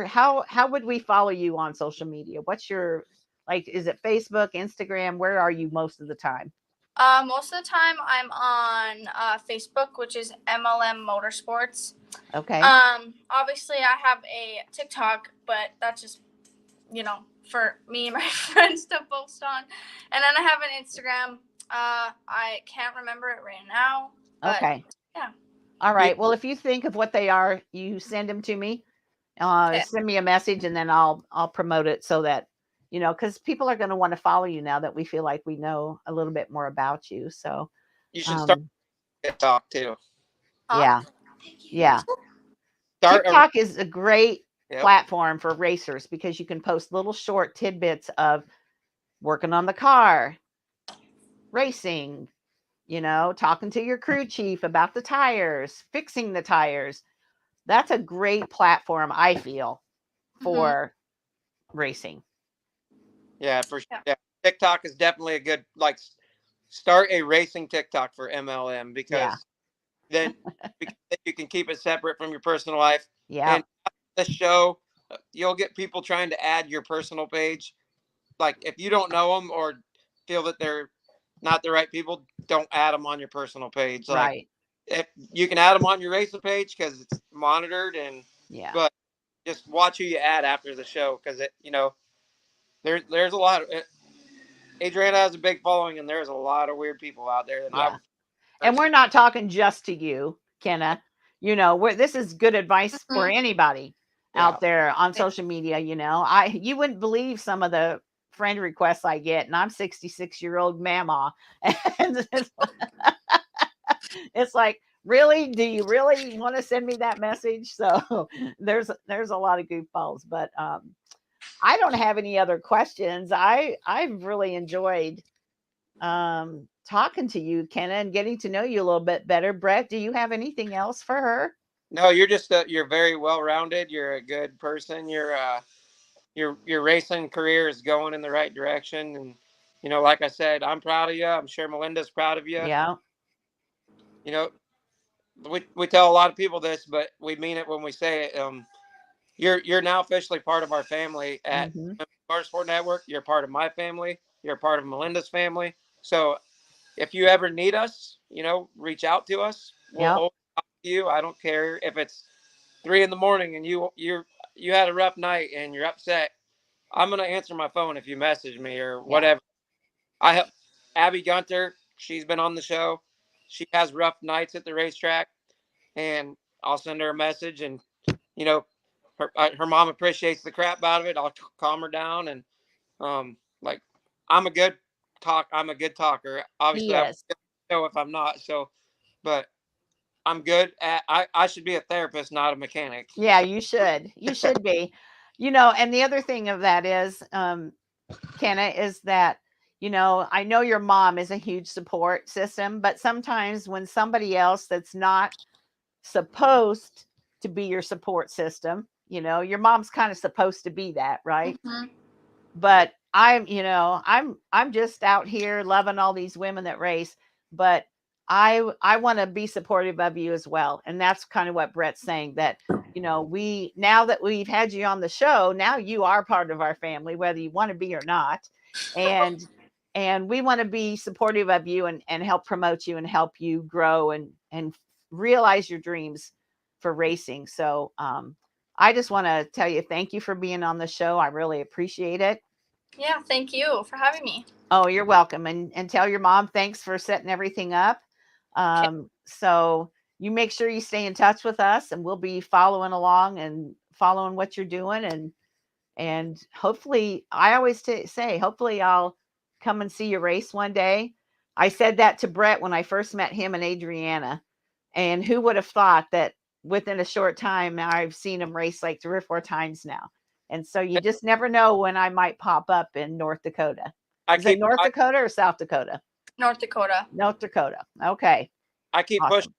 how would we follow you on social media? What's your, is it Facebook, Instagram? Where are you most of the time? Most of the time I'm on Facebook, which is MLM Motorsports. Okay. Obviously I have a TikTok, but that's just, for me and my friends to post on. And then I have an Instagram. I can't remember it right now. Okay. Yeah. All right. Well, if you think of what they are, you send them to me. Send me a message, and then I'll promote it so that, because people are going to want to follow you now that we feel like we know a little bit more about you. So you should start TikTok too. Yeah. Yeah. TikTok is a great platform for racers because you can post little short tidbits of working on the car, racing, talking to your crew chief about the tires, fixing the tires. That's a great platform, I feel, for racing. Yeah, for sure. Yeah. TikTok is definitely a good, start a racing TikTok for MLM because then you can keep it separate from your personal life. Yeah. And the show, you'll get people trying to add your personal page. Like if you don't know them or feel that they're not the right people, don't add them on your personal page. Right. If you can add them on your racing page because it's monitored but just watch who you add after the show because there's a lot of Adriana has a big following and there's a lot of weird people out there. And we're not talking just to you, Kenna. This is good advice for anybody out there on social media. You wouldn't believe some of the friend requests I get, and I'm 66-year-old mama, and it's like, really, do you really want to send me that message? So there's a lot of goofballs, but I don't have any other questions. I've really enjoyed talking to you, Kenna, and getting to know you a little bit better. Brett, do you have anything else for her? No, you're just you're very well rounded. You're a good person. Your racing career is going in the right direction, and like I said, I'm proud of you. I'm sure Melinda's proud of you. Yeah. We tell a lot of people this, but we mean it when we say it. You're now officially part of our family at Motorsport Network. You're part of my family. You're part of Melinda's family. So if you ever need us, reach out to us. We'll always talk to you. I don't care if it's 3 a.m. and you had a rough night and you're upset. I'm gonna answer my phone if you message me or whatever. I have Abby Gunter. She's been on the show. She has rough nights at the racetrack, and I'll send her a message. And her mom appreciates the crap out of it. I'll calm her down, and I'm a good talker. Obviously, I know if I'm not. So, but I'm good at. I should be a therapist, not a mechanic. Yeah, you should. You should be. And the other thing of that is, Kenna, is that I know your mom is a huge support system, but sometimes when somebody else that's not supposed to be your support system, your mom's kind of supposed to be that, right? But I'm just out here loving all these women that race, but I want to be supportive of you as well. And that's kind of what Brett's saying, that now that we've had you on the show, now you are part of our family, whether you want to be or not. And we want to be supportive of you and help promote you and help you grow and realize your dreams for racing. So I just want to tell you thank you for being on the show. I really appreciate it. Yeah, thank you for having me. Oh, you're welcome. And tell your mom thanks for setting everything up. So you make sure you stay in touch with us, and we'll be following along and following what you're doing. And hopefully, I always say, hopefully I'll come and see you race one day. I said that to Brett when I first met him and Adriana. And who would have thought that within a short time, I've seen him race like 3 or 4 times now. And so you just never know when I might pop up in North Dakota. Is it North Dakota or South Dakota? North Dakota. North Dakota. Okay. I keep Awesome.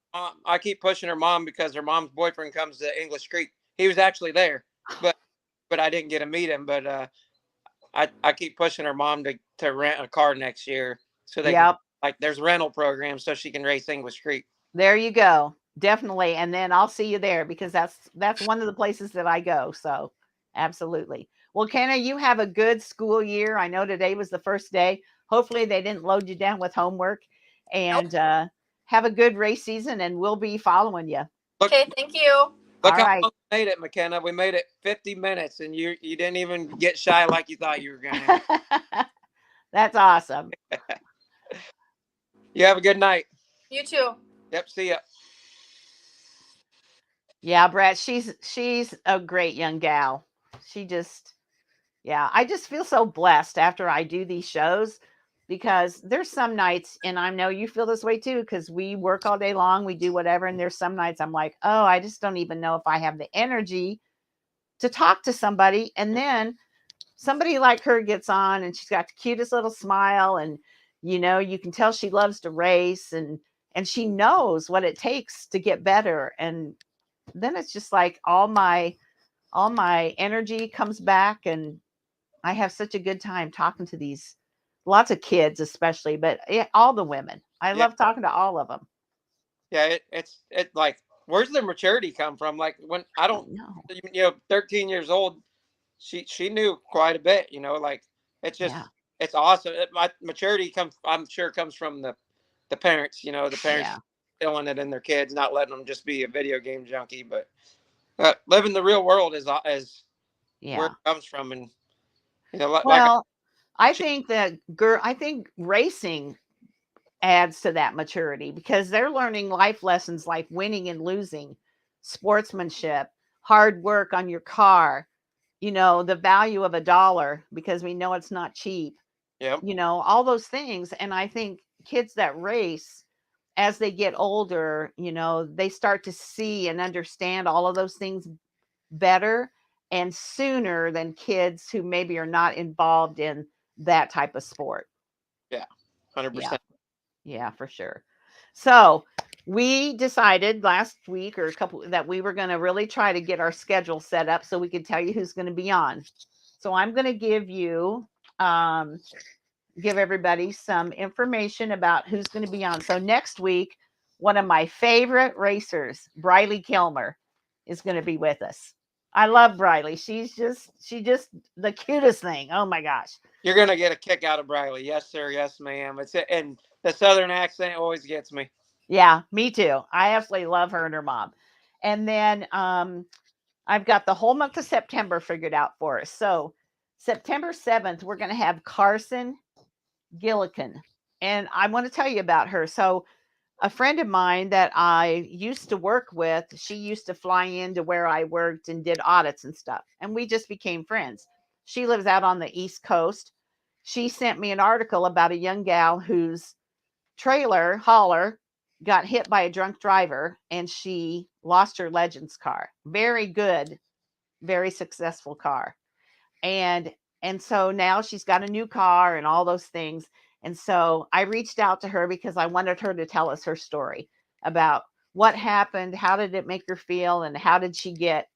pushing her mom because her mom's boyfriend comes to English Creek. He was actually there, but I didn't get to meet him. But I keep pushing her mom to rent a car next year so they can, like, there's rental programs so she can race English Creek. There you go. Definitely. And then I'll see you there because that's one of the places that I go. So absolutely. Well, Kenna, you have a good school year. I know today was the first day. Hopefully they didn't load you down with homework, and have a good race season, and we'll be following you. Okay, thank you. Look how long we made it, McKenna. We made it 50 minutes, and you didn't even get shy like you thought you were going to. That's awesome. You have a good night. You too. Yep, see ya. Yeah, Brett, she's a great young gal. She just, I just feel so blessed after I do these shows, because there's some nights, and I know you feel this way too, because we work all day long, we do whatever, and there's some nights I'm like, oh, I just don't even know if I have the energy to talk to somebody. And then somebody like her gets on, and she's got the cutest little smile, and you can tell she loves to race, and she knows what it takes to get better. And then it's just like all my energy comes back, and I have such a good time talking to these lots of kids, especially, but all the women. I love talking to all of them. Yeah, it's like, where's the maturity come from? Like, when I don't know, 13 years old, she knew quite a bit, like, it's just, it's awesome. My maturity I'm sure comes from the parents, the parents instilling it in their kids, not letting them just be a video game junkie, but living the real world is where it comes from. And, I think racing adds to that maturity, because they're learning life lessons like winning and losing, sportsmanship, hard work on your car, the value of $1, because we know it's not cheap. All those things. And I think kids that race, as they get older, they start to see and understand all of those things better and sooner than kids who maybe are not involved in that type of sport. Yeah, 100%. Yeah, for sure. So we decided last week or a couple that we were going to really try to get our schedule set up so we could tell you who's going to be on. So I'm going to give everybody some information about who's going to be on. So next week, one of my favorite racers, Briley Kilmer, is going to be with us. I love Briley. She's just the cutest thing. Oh my gosh. You're going to get a kick out of Briley. Yes, sir. Yes, ma'am. And the Southern accent always gets me. Yeah, me too. I absolutely love her and her mom. And then I've got the whole month of September figured out for us. So September 7th, we're going to have Carson Gillican. And I want to tell you about her. So a friend of mine that I used to work with, she used to fly into where I worked and did audits and stuff. And we just became friends. She lives out on the East Coast. She sent me an article about a young gal whose trailer hauler got hit by a drunk driver, and she lost her Legends car. Very good, very successful car. And so now she's got a new car and all those things. And so I reached out to her because I wanted her to tell us her story about what happened, how did it make her feel, and how did she get,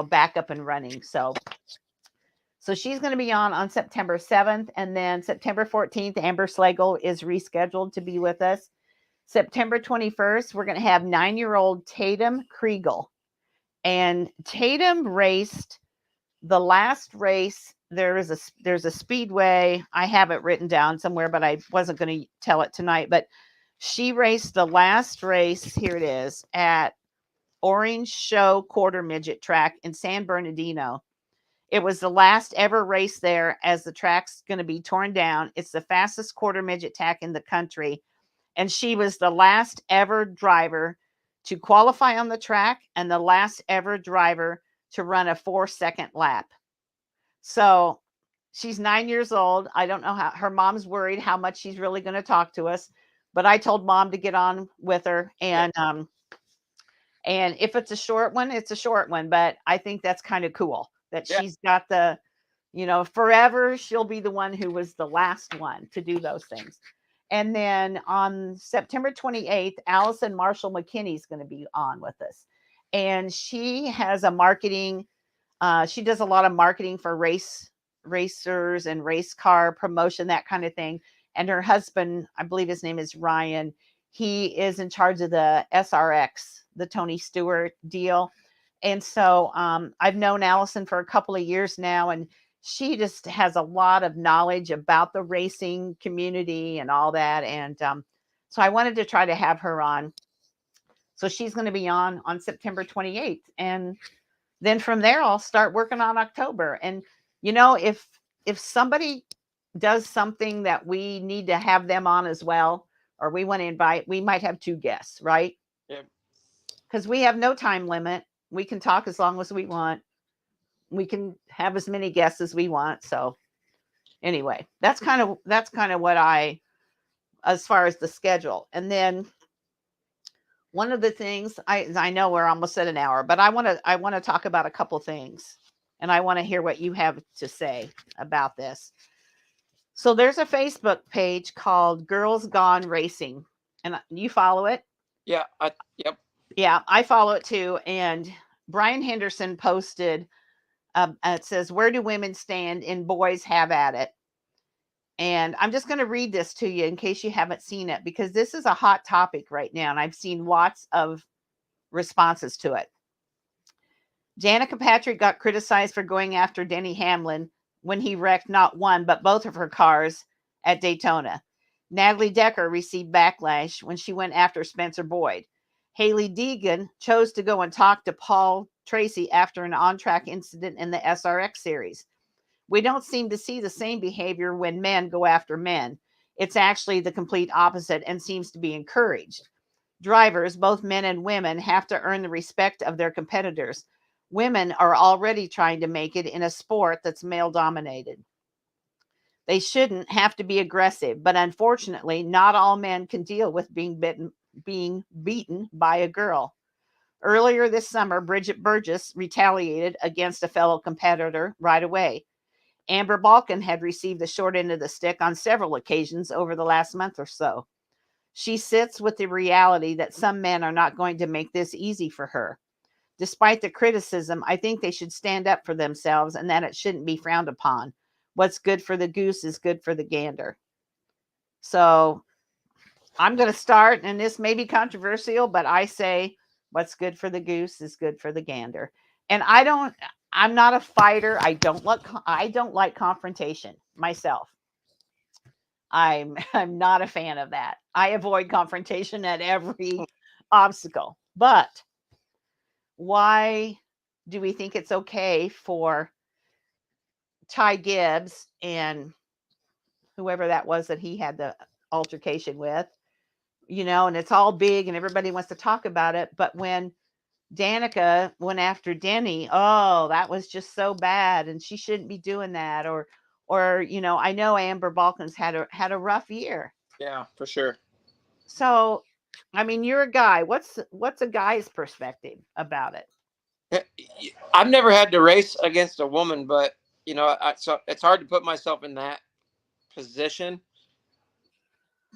back up and running. So she's going to be on September 7th. And then September 14th, Amber Slagle is rescheduled to be with us. September 21st, we're going to have 9-year-old Tatum Kriegel. And Tatum raced the last race. There's a speedway. I have it written down somewhere, but I wasn't going to tell it tonight. But she raced the last race. Here it is at Orange Show Quarter Midget track in San Bernardino. It was the last ever race there, as the track's going to be torn down. It's the fastest quarter midget track in the country. And she was the last ever driver to qualify on the track and the last ever driver to run a 4-second lap. So she's 9 years old. I don't know how her mom's worried how much she's really going to talk to us, but I told mom to get on with her. And if it's a short one, it's a short one. But I think that's kind of cool that she's got the, forever she'll be the one who was the last one to do those things. And then on September 28th, Allison Marshall McKinney is going to be on with us. And she has a marketing, she does a lot of marketing for racers and race car promotion, that kind of thing. And her husband, I believe his name is Ryan, he is in charge of the SRX, the Tony Stewart deal. And so I've known Allison for a couple of years now, and she just has a lot of knowledge about the racing community and all that. And so I wanted to try to have her on. So she's going to be on September 28th. And then from there, I'll start working on October. And, if somebody does something that we need to have them on as well, or we want to invite, we might have 2 guests, right? Yeah. Because we have no time limit. We can talk as long as we want. We can have as many guests as we want. So anyway, that's kind of what as far as the schedule. And then one of the things I know we're almost at an hour, but I want to talk about a couple things, and I want to hear what you have to say about this. So there's a Facebook page called Girls Gone Racing, and you follow it? Yeah. Yep. Yeah, I follow it too. And Brian Henderson posted, it says, "Where do women stand in Boys Have at It?" And I'm just going to read this to you in case you haven't seen it, because this is a hot topic right now, and I've seen lots of responses to it. Danica Patrick got criticized for going after Denny Hamlin when he wrecked not one, but both of her cars at Daytona. Natalie Decker received backlash when she went after Spencer Boyd. Haley Deegan chose to go and talk to Paul Tracy after an on-track incident in the SRX series. We don't seem to see the same behavior when men go after men. It's actually the complete opposite and seems to be encouraged. Drivers, both men and women, have to earn the respect of their competitors. Women are already trying to make it in a sport that's male-dominated. They shouldn't have to be aggressive, but unfortunately, not all men can deal with being beaten by a girl. Earlier this summer, Bridget Burgess retaliated against a fellow competitor right away. Amber Balkan had received the short end of the stick on several occasions over the last month or so. She sits with the reality that some men are not going to make this easy for her. Despite the criticism, I think they should stand up for themselves and that it shouldn't be frowned upon. What's good for the goose is good for the gander. So I'm going to start, and this may be controversial, but I say what's good for the goose is good for the gander. And I'm not a fighter. I don't like confrontation myself. I'm not a fan of that. I avoid confrontation at every obstacle. But why do we think it's okay for Ty Gibbs and whoever that was that he had the altercation with, and it's all big and everybody wants to talk about it. But when Danica went after Denny, oh, that was just so bad, and she shouldn't be doing that. Or I know Amber Balkan's had a rough year. Yeah, for sure. So, I mean, you're a guy. What's a guy's perspective about it? I've never had to race against a woman, but so it's hard to put myself in that position.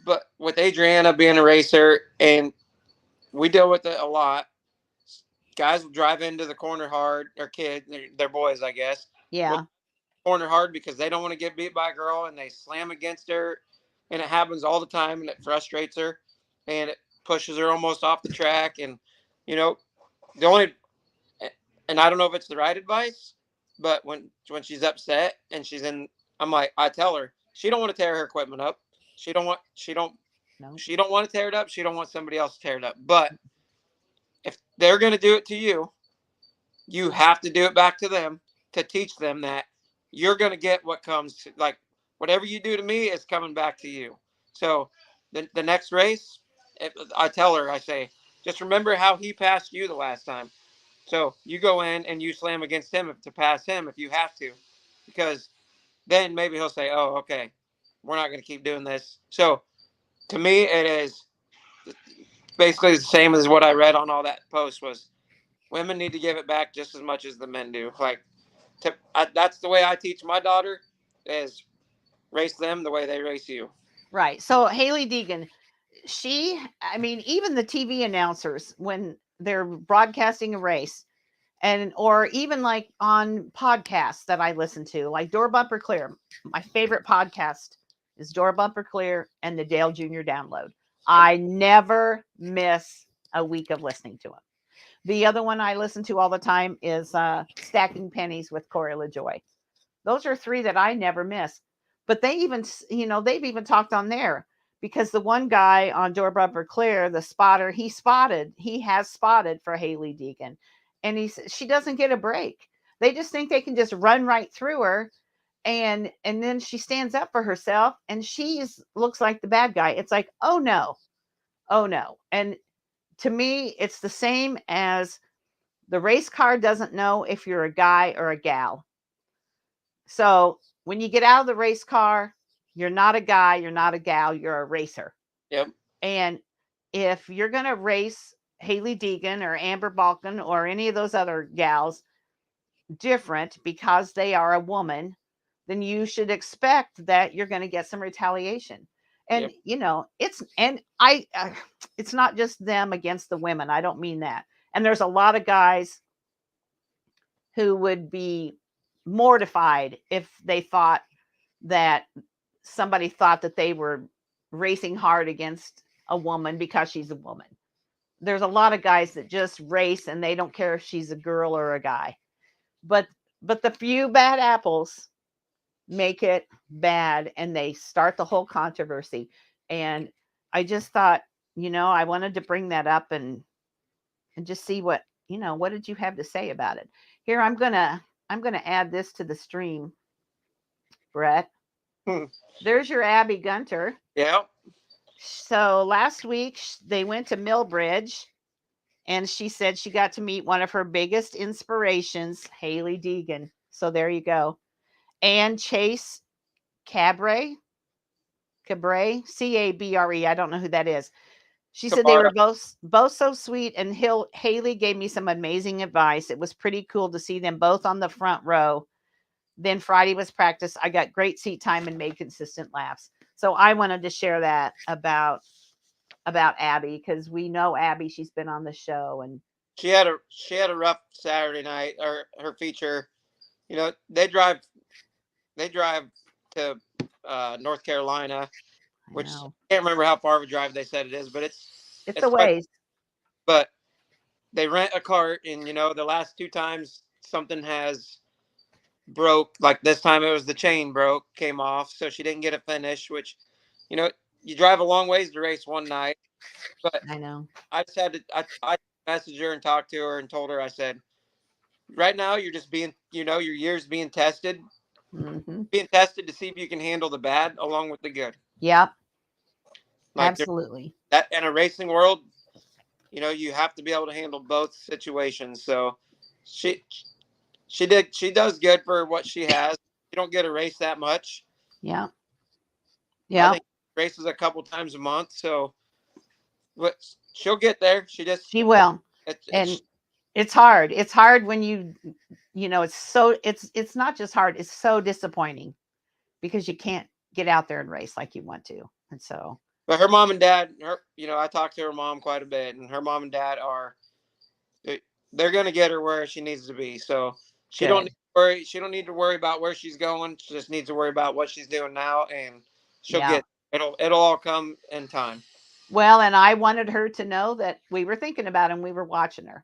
But with Adriana being a racer, and we deal with it a lot, guys will drive into the corner hard, or kids, they're boys, I guess. Yeah. Corner hard because they don't want to get beat by a girl, and they slam against her, and it happens all the time, and it frustrates her, and it pushes her almost off the track. And the only, and I don't know if it's the right advice, but when she's upset and I tell her she don't want to tear her equipment up. She don't want to tear it up. She don't want somebody else to tear it up. But they're going to do it to you. You have to do it back to them to teach them that you're going to get what comes. Like, whatever you do to me is coming back to you. So the next race, I tell her, I say, just remember how he passed you the last time. So you go in and you slam against him to pass him if you have to, because then maybe he'll say, oh, okay, we're not going to keep doing this. So to me, it is basically the same as what I read on all that post was women need to give it back just as much as the men do. Like, that's the way I teach my daughter is race them the way they race you. Right. So Hailie Deegan, even the TV announcers, when they're broadcasting a race, and or even like on podcasts that I listen to, like Door Bumper Clear, my favorite podcast is Door Bumper Clear and the Dale Jr. Download. I never miss a week of listening to them. The other one I listen to all the time is Stacking Pennies with Corey LaJoy. Those are three that I never miss. But they even, they've even talked on there, because the one guy on Door Bumper Clear, the spotter, he has spotted for Hailie Deegan. And she doesn't get a break. They just think they can just run right through her. And then she stands up for herself and looks like the bad guy. It's like, oh no. And to me, it's the same as the race car doesn't know if you're a guy or a gal. So when you get out of the race car, you're not a guy, you're not a gal, you're a racer. Yep. And if you're going to race Hailie Deegan or Amber Balkan or any of those other gals different because they are a woman, then you should expect that you're going to get some retaliation. And, it's not just them against the women. I don't mean that. And there's a lot of guys who would be mortified if they thought that somebody thought that they were racing hard against a woman because she's a woman. There's a lot of guys that just race and they don't care if she's a girl or a guy. But the few bad apples make it bad and they start the whole controversy. And I just thought, I wanted to bring that up and just see what did you have to say about it? Here, I'm going to add this to the stream, Brett. There's your Abby Gunter. Yeah. So last week they went to Millbridge, and she said she got to meet one of her biggest inspirations, Hailie Deegan. So there you go. And Chase Cabre, Cabre. I don't know who that is. She said they were both so sweet, and Hailie gave me some amazing advice. It was pretty cool to see them both on the front row. Then Friday was practice. I got great seat time and made consistent laps. So I wanted to share that about Abby, because we know Abby. She's been on the show, and she had a rough Saturday night, or her feature. They drive to North Carolina, which I can't remember how far of a drive they said it is, but it's a ways. But they rent a cart, and the last two times something has broke. Like this time it was the chain came off, so she didn't get a finish, which you drive a long ways to race one night. But I know I just had to I messaged her and talked to her and told her, I said, right now you're just being your year's being tested. Mm-hmm. Being tested to see if you can handle the bad along with the good. Yep. Absolutely. That in a racing world, you have to be able to handle both situations. So she does good for what she has. You don't get a race that much. Yeah. I think races a couple times a month, so but she'll get there. She will. It's hard. It's hard when it's not just hard, it's so disappointing because you can't get out there and race like you want to. And so, but her mom and dad, I talked to her mom quite a bit, and her mom and dad they're going to get her where she needs to be. So she don't need to worry. She don't need to worry about where she's going. She just needs to worry about what she's doing now, and she'll get it'll all come in time. Well, and I wanted her to know that we were thinking about her and we were watching her.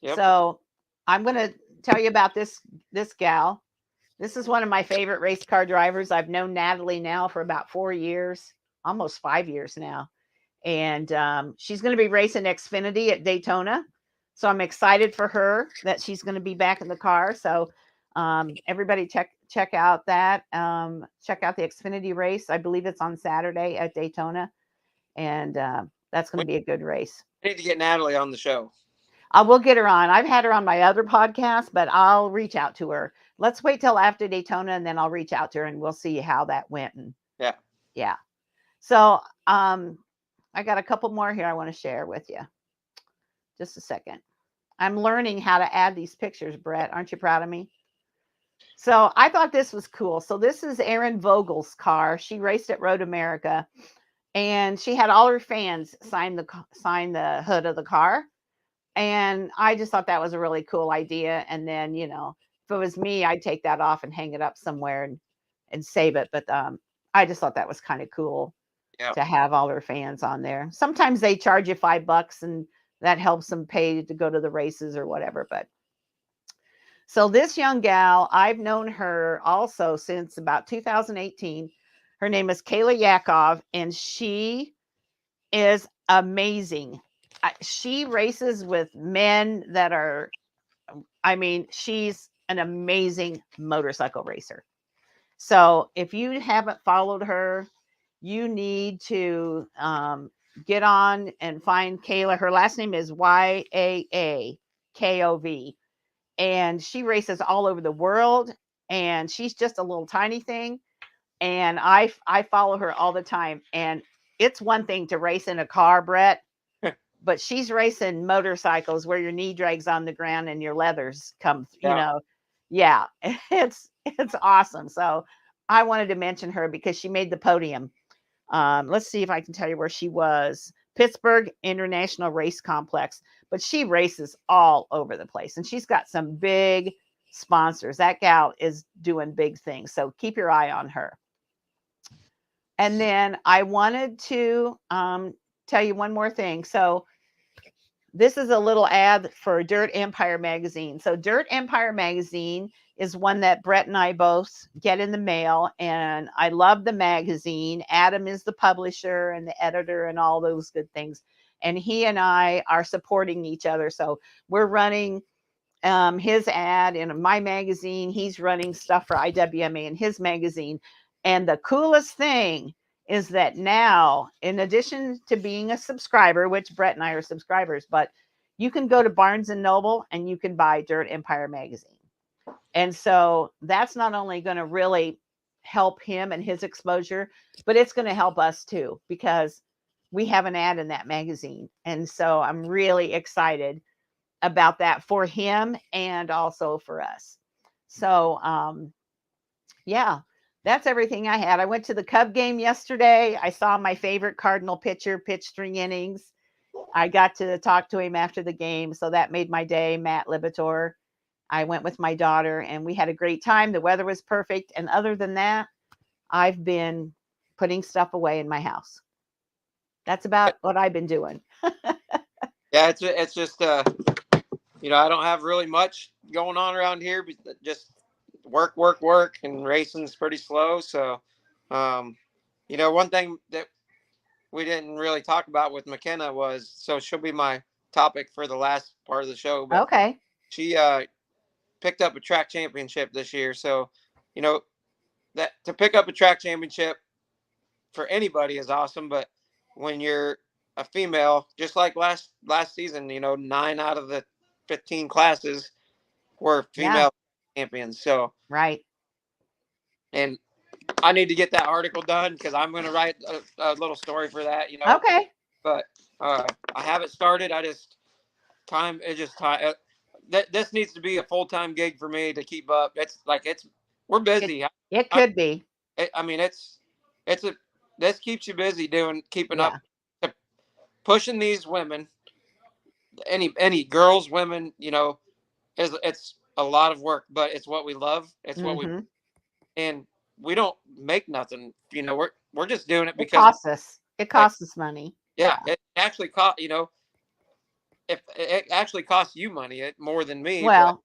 Yep. So I'm going to tell you about this gal. This is one of my favorite race car drivers. I've known Natalie now for about 4 years, almost 5 years now. And she's going to be racing Xfinity at Daytona. So I'm excited for her that she's going to be back in the car. So everybody check out that. Check out the Xfinity race. I believe it's on Saturday at Daytona. And that's going to be a good race. I need to get Natalie on the show. I will get her on. I've had her on my other podcast, but I'll reach out to her. Let's wait till after Daytona, and then I'll reach out to her, and we'll see how that went. And yeah. So I got a couple more here I want to share with you. Just a second. I'm learning how to add these pictures, Brett. Aren't you proud of me? So I thought this was cool. So this is Erin Vogel's car. She raced at Road America, and she had all her fans sign the hood of the car. And I just thought that was a really cool idea. And then, if it was me, I'd take that off and hang it up somewhere and save it. But I just thought that was kind of cool to have all their fans on there. Sometimes they charge you $5 and that helps them pay to go to the races or whatever. But so this young gal, I've known her also since about 2018. Her name is Kayla Yakov, and she is amazing. She races with men that are, she's an amazing motorcycle racer. So if you haven't followed her, you need to get on and find Kayla. Her last name is Yaakov, and she races all over the world, and she's just a little tiny thing. And I follow her all the time. And it's one thing to race in a car, Brett, but she's racing motorcycles where your knee drags on the ground and your leathers come, it's awesome. So I wanted to mention her because she made the podium. Let's see if I can tell you where she was. Pittsburgh International Race Complex, but she races all over the place, and she's got some big sponsors. That gal is doing big things. So keep your eye on her. And then I wanted to tell you one more thing. So this is a little ad for Dirt Empire magazine. So Dirt Empire magazine is one that Brett and I both get in the mail, and I love the magazine. Adam is the publisher and the editor and all those good things. And he and I are supporting each other. So we're running his ad in my magazine. He's running stuff for IWMA in his magazine. And the coolest thing is that now, in addition to being a subscriber, which Brett and I are subscribers, but you can go to Barnes and Noble and you can buy Dirt Empire magazine. And so that's not only going to really help him and his exposure, but it's going to help us too, because we have an ad in that magazine. And so I'm really excited about that for him and also for us. So, that's everything I had. I went to the Cub game yesterday. I saw my favorite Cardinal pitcher pitch 3 innings. I got to talk to him after the game, so that made my day. Matt Libator. I went with my daughter, and we had a great time. The weather was perfect, and other than that, I've been putting stuff away in my house. That's about what I've been doing. Yeah, it's just I don't have really much going on around here, but just work, and racing's pretty slow. So, one thing that we didn't really talk about with McKenna was, so she'll be my topic for the last part of the show. But okay. She picked up a track championship this year. So, that to pick up a track championship for anybody is awesome. But when you're a female, just like last season, 9 out of the 15 classes were female champions. So, right. And I need to get that article done because I'm going to write a little story for that, Okay. But I haven't started. This needs to be a full-time gig for me to keep up. We're busy. It could be. This keeps you busy keeping up, pushing these women, any girls, women, it's a lot of work, but it's what we love. It's what we, and we don't make nothing, we're just doing it because it costs us money. Yeah. It actually cost, if it actually costs you money more than me. Well,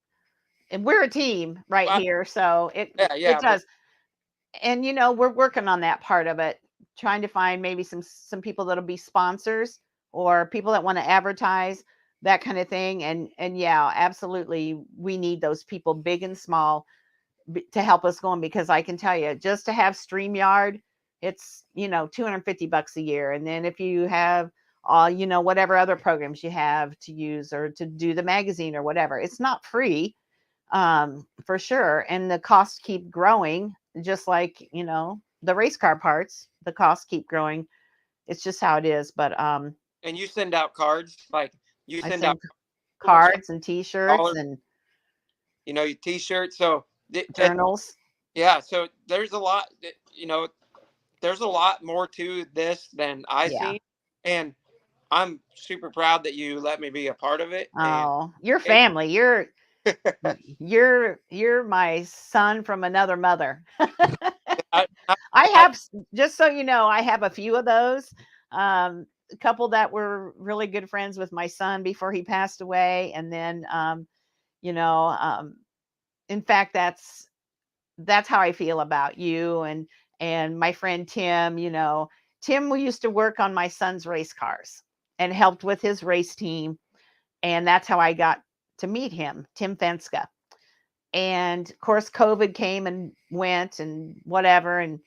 and we're a team here. So it does. And, we're working on that part of it, trying to find maybe some people that'll be sponsors or people that want to advertise. that kind of thing. And yeah, absolutely, we need those people, big and small, to help us going, because I can tell you, just to have StreamYard, it's, $250 a year. And then if you have all, whatever other programs you have to use or to do the magazine or whatever, it's not free, for sure. And the costs keep growing, just like, the race car parts, the costs keep growing. It's just how it is. But And you send out cards, like you I send out send cards and t-shirts and your t-shirts. So journals. yeah, so there's a lot, there's a lot more to this than I Yeah. see, and I'm super proud that you let me be a part of it. And Oh, your family. You're my son from another mother. I, I have, just so you know, I have a few of those. A couple that were really good friends with my son before he passed away, and then, you know, um, in fact, that's how I feel about you and my friend Tim. Tim, we used to work on my son's race cars and helped with his race team, and that's how I got to meet him, Tim Fenska. And of course, COVID came and went and whatever, and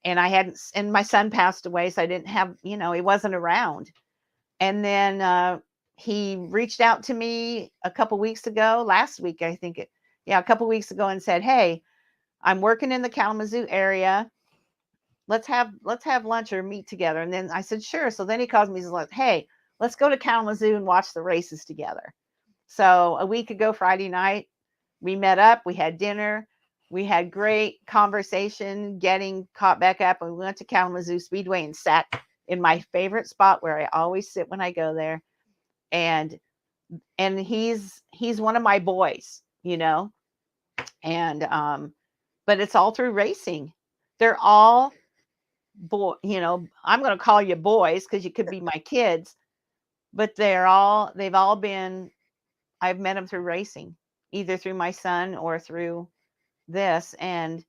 I hadn't, and my son passed away, so I didn't have, he wasn't around. And then he reached out to me a couple weeks ago, last week, I think a couple weeks ago, and said, "Hey, I'm working in the Kalamazoo area. Let's have lunch or meet together." And then I said, "Sure." So then he calls me, he's like, "Hey, let's go to Kalamazoo and watch the races together." So a week ago, Friday night, we met up, we had dinner, we had great conversation, getting caught back up, and we went to Kalamazoo Speedway and sat in my favorite spot where I always sit when I go there. And he's one of my boys, and but it's all through racing. They're all I'm going to call you boys because you could be my kids, but they've all been, I've met them through racing, either through my son or through this. And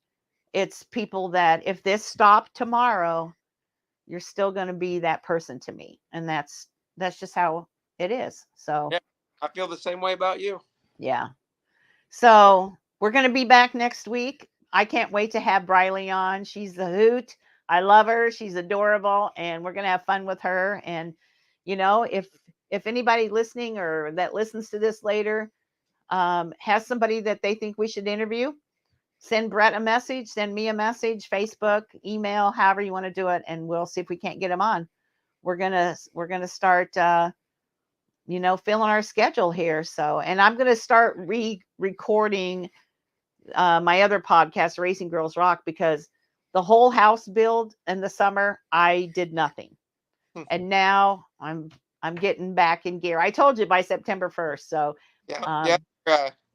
it's people that if this stopped tomorrow, you're still going to be that person to me. And that's just how it is. So yeah, I feel the same way about you. yeah. So we're going to be back next week. I can't wait to have Briley on. She's a hoot. I love her. She's adorable, and we're going to have fun with her. And, if anybody listening or that listens to this later has somebody that they think we should interview, send Brett a message, send me a message, Facebook, email, however you want to do it, and we'll see if we can't get them on. We're gonna start filling our schedule here. So, and I'm gonna start recording my other podcast, Racing Girls Rock, because the whole house build in the summer I did nothing, and now I'm getting back in gear. I told you by September 1st. So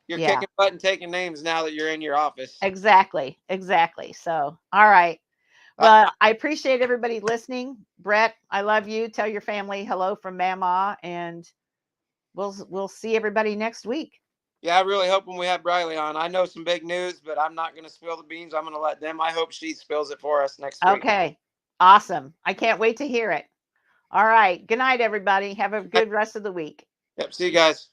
you're yeah, kicking butt and taking names now that you're in your office. exactly. So all right. Well, I appreciate everybody listening. Brett, I love you. Tell your family hello from Mama, and we'll see everybody next week. Yeah, I really hope when we have Briley on, I know some big news, but I'm not going to spill the beans. I'm going to let them. I hope she spills it for us next week. Okay. Awesome. I can't wait to hear it. All right. Good night, everybody. Have a good rest of the week. Yep. See you guys.